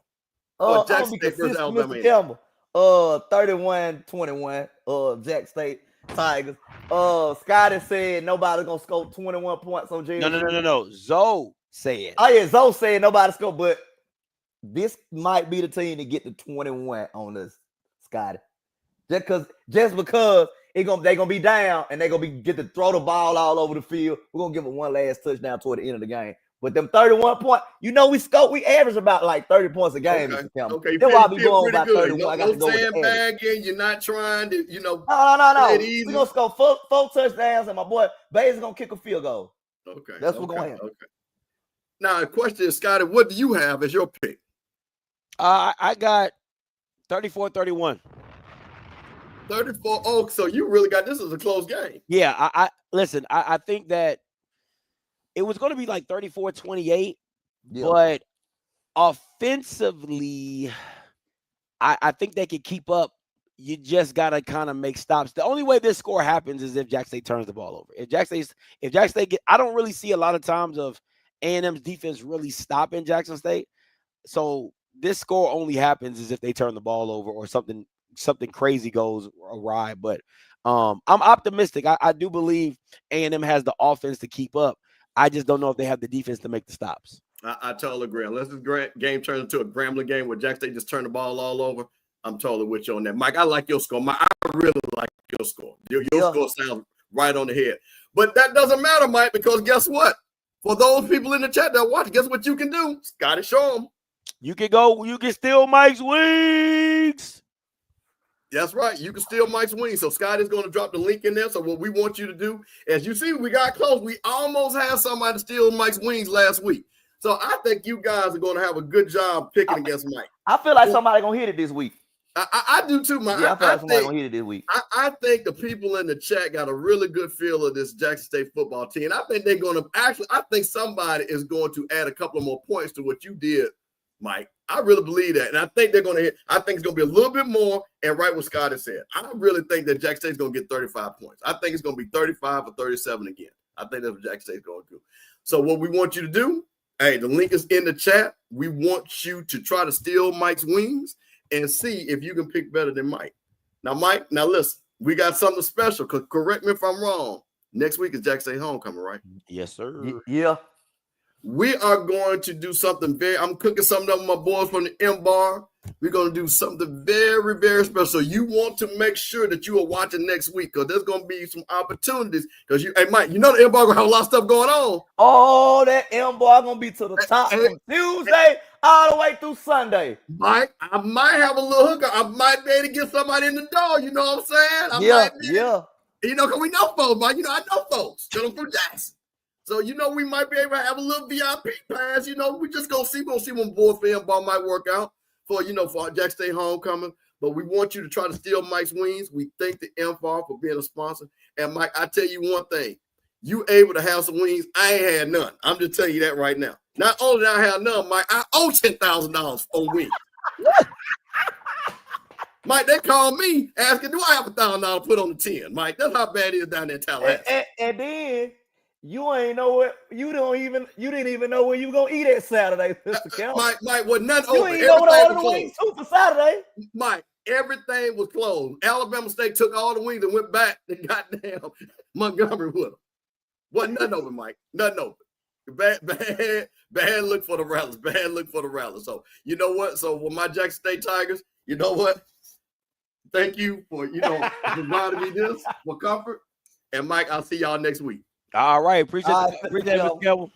S8: Jackson State versus Alabama. 31-21. Jack State Tigers. Scotty said nobody's gonna score 21 points on JSU.
S7: No. Zoe said.
S8: Oh yeah, Zoe said nobody score, but this might be the team to get the 21 on us, Scotty. Just because they're gonna be down and they're gonna get to throw the ball all over the field. We're gonna give them one last touchdown toward the end of the game. But them 31 points, we average about like 30 points a game.
S9: Okay.
S8: That's why we going about 31. I got to go with
S9: sandbagging. You're not trying to,
S8: No. We're gonna score four touchdowns, and my boy Bays is gonna kick a field goal.
S9: Okay.
S8: That's what's going to happen.
S9: Okay. Now the question is, Scotty, what do you have as your pick?
S7: I got 34-31.
S9: 34. Oh, so you really got this as a close game.
S7: Yeah, I listen, I think that it was going to be like 34-28, but offensively, I think they could keep up. You just got to kind of make stops. The only way this score happens is if Jack State turns the ball over. If Jack State I don't really see a lot of times of A&M's defense really stopping Jackson State. So this score only happens is if they turn the ball over or something crazy goes awry. But I'm optimistic. I do believe A&M has the offense to keep up. I just don't know if they have the defense to make the stops.
S9: I totally agree. Unless this game turns into a Grambling game where Jack State just turned the ball all over, I'm totally with you on that. Mike, I like your score. I really like your score. Your score sounds right on the head. But that doesn't matter, Mike, because guess what? For those people in the chat that watch, guess what you can do? Scotty, show them.
S7: You can steal Mike's wings.
S9: That's right. You can steal Mike's wings. So Scotty's going to drop the link in there. So what we want you to do, as you see, we got close. We almost had somebody steal Mike's wings last week. So I think you guys are going to have a good job picking against Mike.
S8: I feel like somebody going to hit it this week.
S9: I do too, Mike.
S8: Yeah, I feel like somebody going to hit it this week.
S9: I think the people in the chat got a really good feel of this Jackson State football team. I think they're going to I think somebody is going to add a couple of more points to what you did, Mike. I really believe that. And I think they're going to hit. I think it's going to be a little bit more. And right what Scotty said, I really think that Jackson State's going to get 35 points. I think it's going to be 35 or 37 again. I think that's what Jackson State's going to do. So what we want you to do, hey, the link is in the chat. We want you to try to steal Mike's wings and see if you can pick better than Mike. Now, Mike, listen, we got something special. Correct me if I'm wrong. Next week is Jackson State homecoming, right?
S7: Yes, sir.
S8: Yeah.
S9: We are going to do something I'm cooking something up with my boys from the M-Bar. we're going to do something very, very special. So you want to make sure that you are watching next week because there's going to be some opportunities. Because hey, Mike, you know the embargo have a lot of stuff going on.
S8: Oh, that embargo going to be to the top from Tuesday all the way through Sunday.
S9: Mike, I might have a little hookup. I might be able to get somebody in the door. You know what I'm saying?
S8: Yeah.
S9: You know, because we know folks, Mike. You know, I know folks. Tell them from Jackson. So, you know, we might be able to have a little VIP pass. You know, we just going to see. We're going to see when board for ball might work out for, you know, for our Jackson State homecoming. But we want you to try to steal Mike's wings. We thank the MFAR for being a sponsor. And, Mike, I tell you one thing. You able to have some wings. I ain't had none. I'm just telling you that right now. Not only did I have none, Mike, I owe $10,000 on wings. Mike, they called me asking, do I have $1,000 to put on the 10? Mike, that's how bad it is down there in Tallahassee.
S8: And then you ain't know what you didn't even know where you were gonna eat at Saturday, Mr. Kelly.
S9: Mike, was none
S8: you
S9: open.
S8: Ain't know what order the wings too for Saturday.
S9: Mike, everything was closed. Alabama State took all the wings and went back to goddamn Montgomery with them. Wasn't nothing open, Mike. Nothing open. Bad look for the Rattlers. Bad look for the Rattlers. So you know what? So with my Jackson State Tigers, you know what? Thank you for, you know, providing me this for comfort. And Mike, I'll see y'all next week.
S7: All right. Appreciate it, Mr. Kelvin.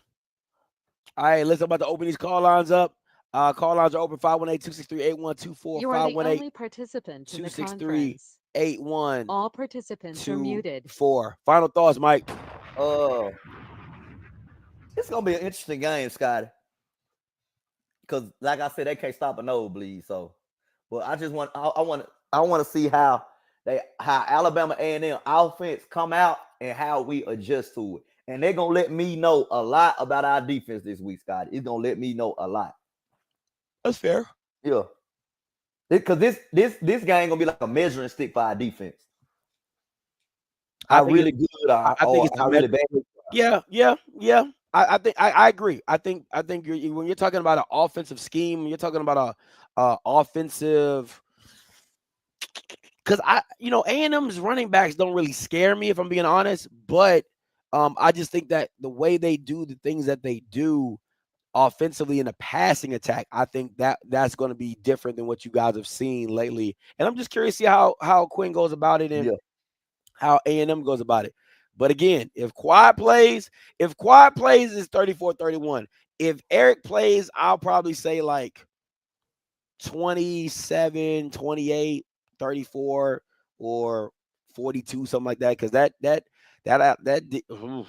S7: All right, let's about to open these call lines up. Call lines are open 518-263-8124.
S10: You are the only participant in the conference.
S7: 263-8124.
S10: All participants are muted.
S7: Final thoughts, Mike.
S8: It's gonna be an interesting game, Scotty. Because, like I said, they can't stop a nosebleed. So, but I just want to see how Alabama A&M offense come out and how we adjust to it. And they're gonna let me know a lot about our defense this week, Scotty. It's gonna let me know a lot.
S7: That's fair.
S8: Yeah. Because this game gonna be like a measuring stick for our defense. How really good are
S7: I think it's
S8: how really bad.
S7: Yeah. I think I agree. I think when you're talking about an offensive scheme, you're talking about a offensive. Because A&M's running backs don't really scare me if I'm being honest, but I just think that the way they do the things that they do offensively in a passing attack, I think that's going to be different than what you guys have seen lately. And I'm just curious to see how Quinn goes about it and how A&M goes about it. But again, if Quad plays is 34-31. If Eric plays, I'll probably say like 27, 28, 34, or 42, something like that. Because that A&M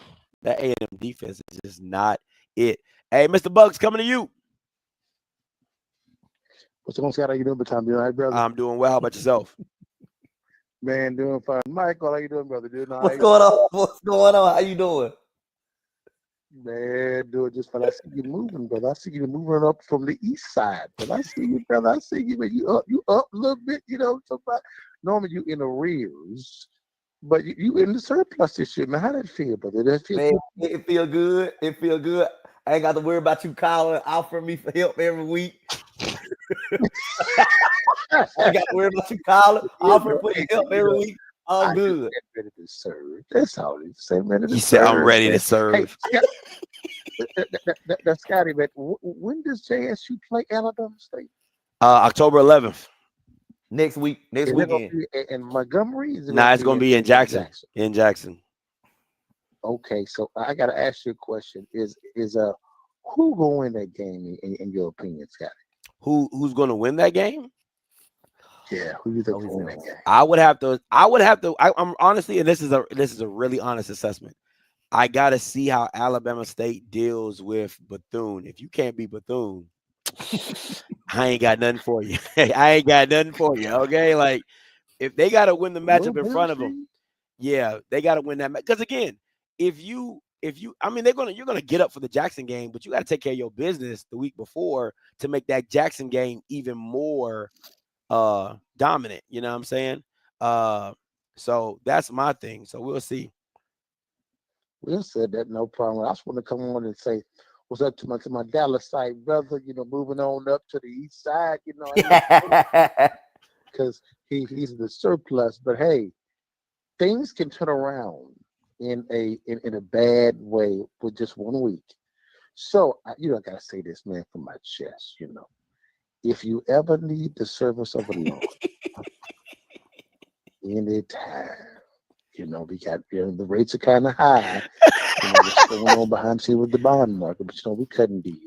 S7: defense is just not it. Hey, Mr. Bugs, coming to you.
S11: What's going on, Scott? How you doing? You all right, brother?
S7: I'm doing well. How about yourself?
S11: Man, doing fine. Michael, how you doing, brother?
S8: What's going on? What's going on? How you doing?
S11: Man, doing just fine. I see you moving, brother. I see you moving up from the east side. But I see you, brother. I see you, man. You up a little bit, normally you in arrears, but you in the surplus this year, man. How that feel, brother? That feel
S8: man, it feel good. It feel good. I ain't got to worry about you calling, offering me for help every week. I got to worry about you calling, offering for help every week. All good.
S11: Ready to serve. That's all he said.
S7: He said, "I'm ready to serve."
S11: Hey, Scotty, man. When does JSU play Alabama State?
S7: October 11th.
S8: Next week. Next weekend.
S11: In Montgomery?
S7: It's going to be in Jackson. In Jackson.
S11: Okay, so I got to ask you a question. Is who going to win that game in your opinion, Scotty?
S7: Who's going to win that game?
S11: Yeah, who you think will win that game?
S7: I would have to. I'm honestly, and this is a really honest assessment. I got to see how Alabama State deals with Bethune. If you can't beat Bethune, I ain't got nothing for you. I ain't got nothing for you. Okay, like if they got to win the matchup in front of them, yeah, they got to win that match. Because again, if you, I mean, you're gonna get up for the Jackson game, but you got to take care of your business the week before to make that Jackson game even more dominant. You know what I'm saying? So that's my thing. So we'll see.
S11: Will said that, no problem. I just want to come on and say what's up to my Dallas side brother, moving on up to the east side, because he's the surplus. But hey, things can turn around in a bad way with just 1 week. So I gotta say this, man, from my chest, if you ever need the service of a Lord, anytime, the rates are kind of high. What's going on behind here with the bond market, but we're cutting deals.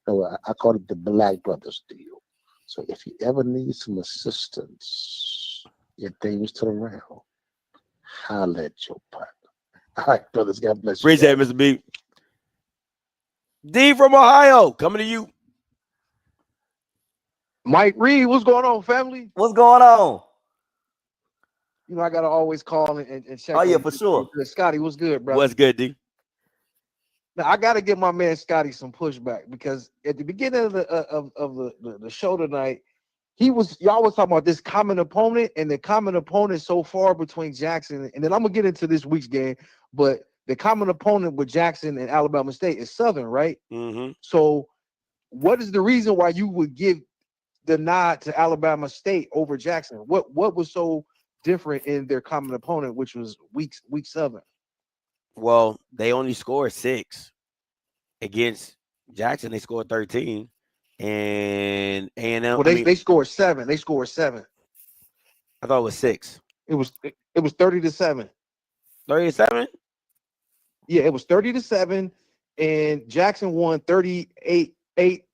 S11: I call it the Black Brothers deal. So if you ever need some assistance if things turn around, holla at your partner. All right, brothers, God bless you.
S7: Appreciate it, Mr. B. D from Ohio, coming to you.
S12: Mike Reed, what's going on, family?
S8: What's going on?
S12: I gotta always call and check.
S8: Oh yeah, for sure.
S12: Scotty, what's good, bro?
S7: What's good, D?
S12: Now I gotta give my man Scotty some pushback because at the beginning of the show tonight, y'all was talking about this common opponent, and the common opponent so far between Jackson, and then I'm gonna get into this week's game, but the common opponent with Jackson and Alabama State is Southern, right?
S7: Mm-hmm.
S12: So what is the reason why you would give the nod to Alabama State over Jackson? What was so different in their common opponent, which was week 7?
S7: Well, they only scored 6 against Jackson. They scored 13, and A&M.
S12: Well, they scored 7. They scored 7.
S7: I thought it was 6.
S12: It was 30-7.
S7: 30-7.
S12: Yeah, it was 30-7, and Jackson won 38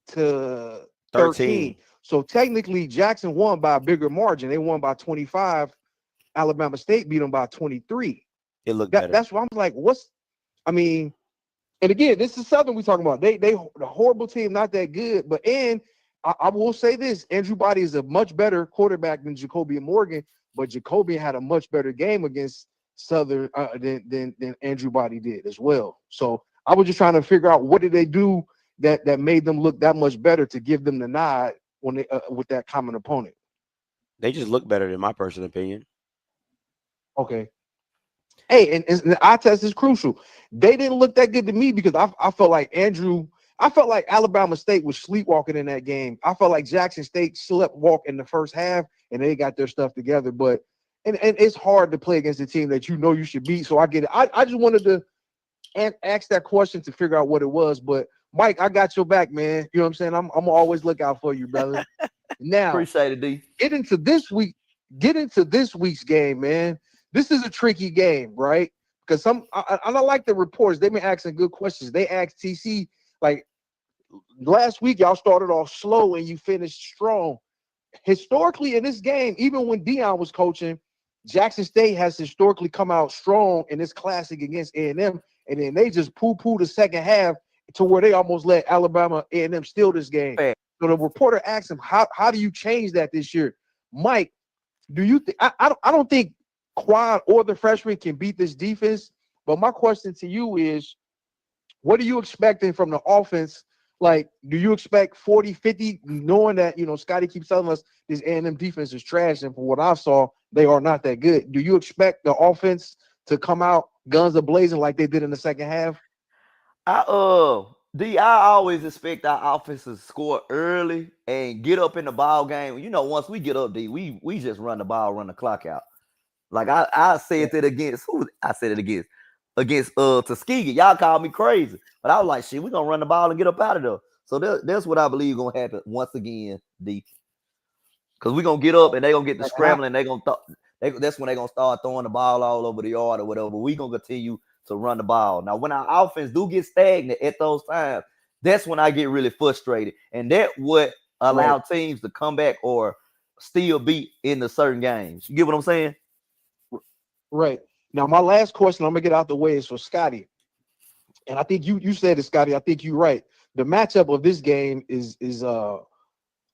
S12: to 13. So technically, Jackson won by a bigger margin. They won by 25. Alabama State beat them by 23.
S7: It looked better.
S12: That's why I'm like, and again, this is Southern we talking about. They the horrible team, not that good. But I will say this: Andrew Body is a much better quarterback than Jacobian Morgan, but Jacobian had a much better game against Southern than Andrew Body did as well. So I was just trying to figure out what did they do that made them look that much better to give them the nod when they with that common opponent.
S7: They just look better, in my personal opinion.
S12: Okay. Hey, and the eye test is crucial. They didn't look that good to me because I felt like Alabama State was sleepwalking in that game. I felt like Jackson State sleepwalked in the first half and they got their stuff together. But and it's hard to play against a team that you should beat. So I get it. I just wanted to ask that question to figure out what it was. But Mike, I got your back, man. You know what I'm saying? I'm gonna always look out for you, brother. Now,
S8: appreciate it, D.
S12: Get into this week's game, man. This is a tricky game, right? Because I don't like the reports. They've been asking good questions. They asked TC, like, last week, y'all started off slow and you finished strong. Historically, in this game, even when Deion was coaching, Jackson State has historically come out strong in this classic against A&M, and then they just poo-poo the second half to where they almost let Alabama A&M steal this game.
S8: Fair.
S12: So the reporter asked him, how do you change that this year? Mike, do you think I don't think Quad or the freshman can beat this defense, but my question to you is, what are you expecting from the offense? Like, do you expect 40-50, knowing that, Scotty keeps telling us this A&M defense is trash, and from what I saw, they are not that good. Do you expect the offense to come out guns a-blazing like they did in the second half?
S8: I always expect our offense to score early and get up in the ball game. Once we get up, D, we just run the ball, run the clock out. Like I said that against Tuskegee. Y'all called me crazy, but I was like, shit, we're gonna run the ball and get up out of there. So that's what I believe gonna happen once again, D. Because we're gonna get up and they're gonna get the scrambling. That's when they're gonna start throwing the ball all over the yard or whatever. We're gonna continue to run the ball. Now, when our offense do get stagnant at those times, that's when I get really frustrated. And that what allow teams to come back or still beat in the certain games. You get what I'm saying?
S12: Right. Now, my last question I'm going to get out the way is for Scotty. And I think you said it, Scotty. I think you're right. The matchup of this game is the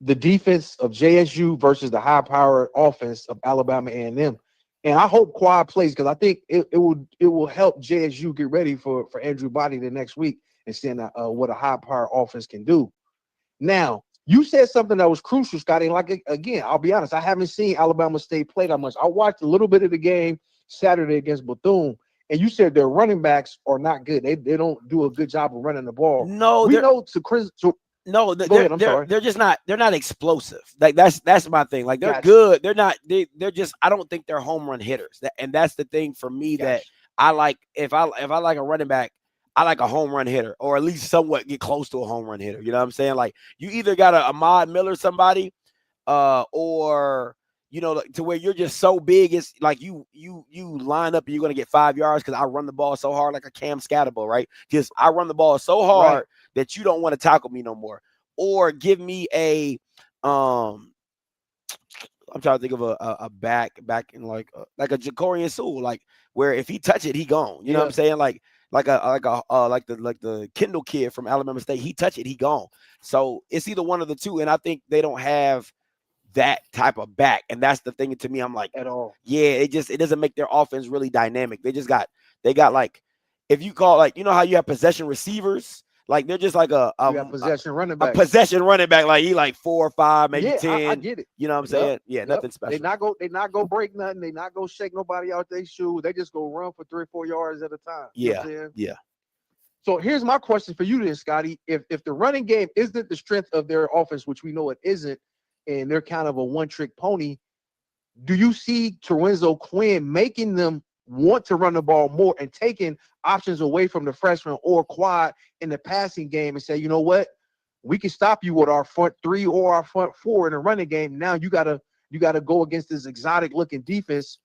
S12: defense of JSU versus the high-powered offense of Alabama A&M. And I hope Quad plays because I think it will help JSU get ready for Andrew Body the next week and seeing what a high-powered offense can do. Now, you said something that was crucial, Scotty. Like, again, I'll be honest, I haven't seen Alabama State play that much. I watched a little bit of the game Saturday against Bethune, and you said their running backs are not good. They don't do a good job of running the ball.
S7: No,
S12: we know to Chris.
S7: No, they're just not. They're not explosive. Like that's my thing. Like they're good. They're not. They're just. I don't think they're home run hitters. And that's the thing for me that I like. If I like a running back, I like a home run hitter, or at least somewhat get close to a home run hitter. You know what I'm saying? Like you either got a Ahmad Miller somebody, or like, to where you're just so big, it's like you line up and you're gonna get 5 yards because I run the ball so hard, like a Cam Scatterbo, right? Just I run the ball so hard that you don't want to tackle me no more. Or give me a I'm trying to think of a back in like a Jacorian Sewell, like where if he touch it, he gone. You know what I'm saying? Like the Kendall kid from Alabama State, he touch it, he gone. So it's either one of the two, and I think they don't have that type of back, and that's the thing to me. I'm like,
S12: at all.
S7: Yeah, it doesn't make their offense really dynamic. They got like, if you call, like, how you have possession receivers. Like they're just like a
S12: possession running back.
S7: A possession running back, like he like 4 or 5, maybe 10.
S12: I get it.
S7: You know what I'm saying? Yeah, nothing special.
S12: They not go break nothing. They not go shake nobody out their shoes. They just go run for 3 or 4 yards at a time. You know what I'm saying?
S7: Yeah.
S12: So here's my question for you then, Scotty. If the running game isn't the strength of their offense, which we know it isn't, and they're kind of a one-trick pony, do you see Terrenzo Quinn making them want to run the ball more and taking options away from the freshman or Quad in the passing game and say, you know what, we can stop you with our front 3 or our front 4 in the running game. Now you gotta go against this exotic looking defense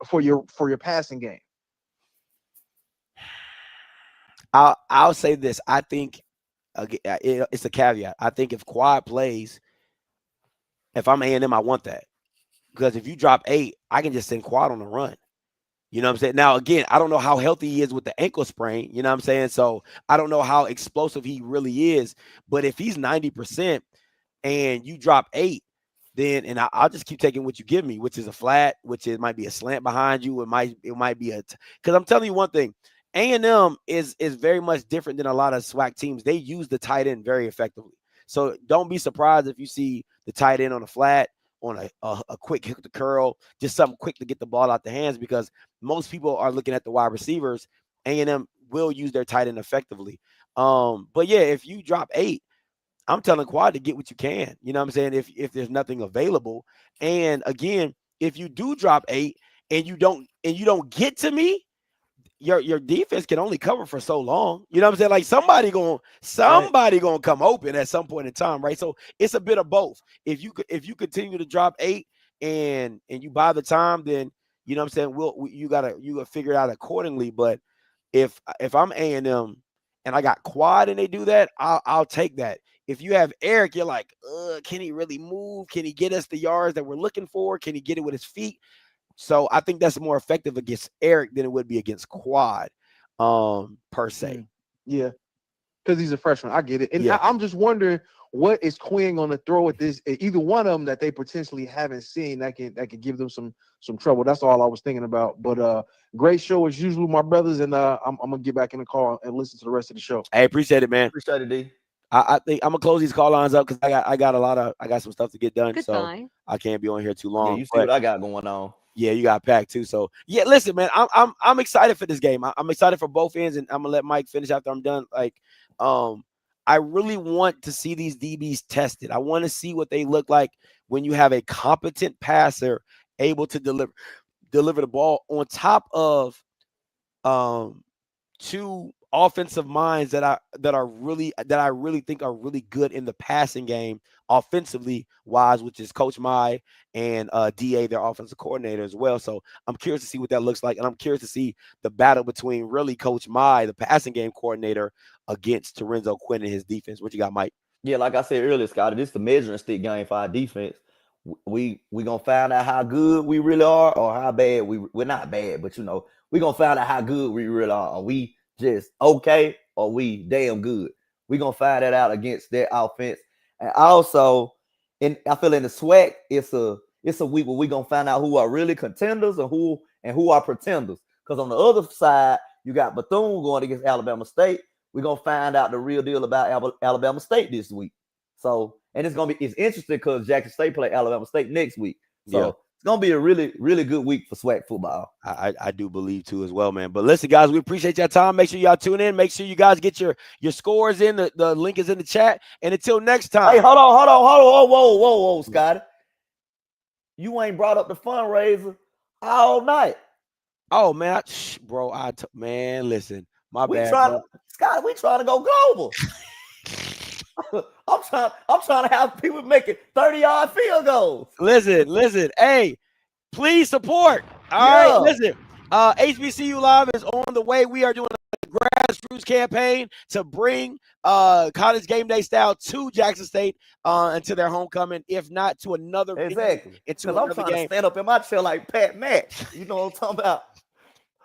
S12: for your passing game.
S7: I'll say this. I think it's a caveat. I think if Quad plays, if I'm A&M, I want that, because if you drop 8, I can just send Quad on the run. You know what I'm saying? Now, again, I don't know how healthy he is with the ankle sprain. You know what I'm saying? So I don't know how explosive he really is. But if he's 90% and you drop 8, then, and I'll just keep taking what you give me, which is a flat, which it might be a slant behind you. It might be because I'm telling you one thing, A&M is very much different than a lot of SWAC teams. They use the tight end very effectively. So don't be surprised if you see the tight end on a flat, on a quick hit to curl, just something quick to get the ball out the hands, because most people are looking at the wide receivers. A&M will use their tight end effectively. But yeah, if you drop 8, I'm telling Quad to get what you can. You know what I'm saying? If there's nothing available. And again, if you do drop 8 and you don't get to me, your defense can only cover for so long. You know what I'm saying? Like somebody gonna come open at some point in time, right? So it's a bit of both. If you continue to drop 8 and you buy the time, then you know what I'm saying, you gotta figure it out accordingly. But if I'm A&M and I got Quad and they do that, I'll take that. If you have Eric, you're like, can he really move? Can he get us the yards that we're looking for? Can he get it with his feet? So I think that's more effective against Eric than it would be against Quad, per se.
S12: Yeah, because he's a freshman. I get it. And I'm just wondering, what is Quinn going to throw at this? Either one of them that they potentially haven't seen that can give them some trouble. That's all I was thinking about. But great show as usual, my brothers. And I'm gonna get back in the car and listen to the rest of the show.
S7: Hey, appreciate it, man.
S8: Appreciate it, D.
S7: I think I'm gonna close these call lines up because I got some stuff to get done.
S10: Goodbye.
S7: So I can't be on here too long.
S8: Yeah, you see what I got going on.
S7: Yeah, you got packed too. So yeah, listen, man, I'm excited for this game. I'm excited for both ends, and I'm gonna let Mike finish after I'm done. Like, I really want to see these DBs tested. I want to see what they look like when you have a competent passer able to deliver the ball on top of 2 offensive minds that I really think are really good in the passing game offensively wise, which is Coach Mai and DA, their offensive coordinator as well. So I'm curious to see what that looks like, and I'm curious to see the battle between really Coach Mai, the passing game coordinator, against Terrenzo Quinn and his defense. What you got, Mike?
S8: Yeah, like I said earlier, Scotty, this is the measuring stick game for our defense. We gonna find out how good we really are, or how bad we're not bad, but we gonna find out how good we really are. Are we just okay, or we damn good? We're gonna find that out against their offense. And also, I feel in the SWAC, it's a week where we're gonna find out who are really contenders and who are pretenders. Because on the other side, you got Bethune going against Alabama State. We're gonna find out the real deal about Alabama State this week. So, and it's interesting because Jackson State play Alabama State next week. So it's gonna be a really, really good week for SWAC football.
S7: I do believe too as well, man. But listen, guys, we appreciate your time. Make sure y'all tune in. Make sure you guys get your scores in. The link is in the chat. And until next time.
S8: Hey, hold on. Whoa, Scotty. You ain't brought up the fundraiser all night.
S7: Oh man, bro. Man, listen. My bad.
S8: Scott, we trying to go global. I'm trying to have people making 30-yard field goals.
S7: Listen. Hey, please support. All right, listen. HBCU Live is on the way. We are doing a grassroots campaign to bring college game day style to Jackson State until their homecoming, if not to another.
S8: Exactly.
S7: Into
S8: Because I'm trying to stand up in my chair like Pat Mack. You know what I'm talking about?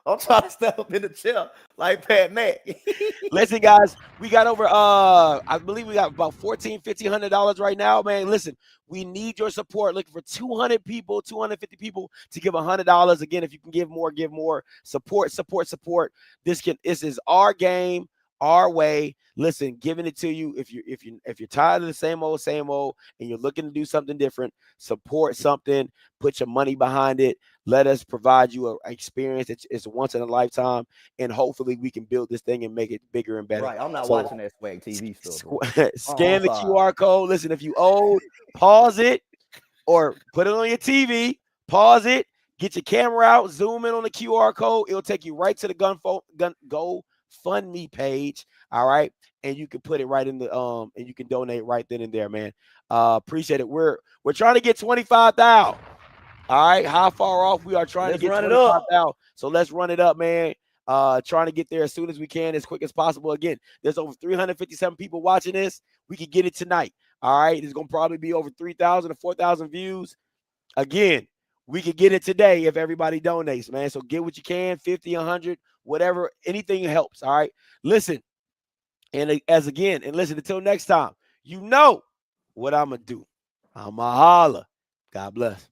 S8: I'm trying to stand up in the chair like Pat Mack.
S7: Listen, guys, we got over I believe we got about $1,500 right now, man. Listen, we need your support. Looking for 200 people, 250 people to give $100. Again, if you can give more, give more. Support. This is our game, our way. Listen, giving it to you. If you're tired of the same old, and you're looking to do something different, support something. Put your money behind it. Let us provide you an experience. It's once in a lifetime, and hopefully we can build this thing and make it bigger and better.
S8: Right, I'm not watching that SWAC TV stuff.
S7: Scan the QR code. Listen, if you owe, pause it or put it on your TV. Pause it. Get your camera out. Zoom in on the QR code. It'll take you right to the GoFundMe page. All right, and you can put it right in the and you can donate right then and there, man. Appreciate it. We're trying to get 25,000. All right, how far off we are trying to get 25,000. So let's run it up, man. Trying to get there as soon as we can, as quick as possible. Again, there's over 357 people watching this. We could get it tonight. All right, it's gonna probably be over 3,000 to 4,000 views. Again, we could get it today if everybody donates, man. So get what you can, 50, 100, whatever, anything helps. All right, listen, and listen. Until next time, you know what I'm gonna do. I'ma holla. God bless.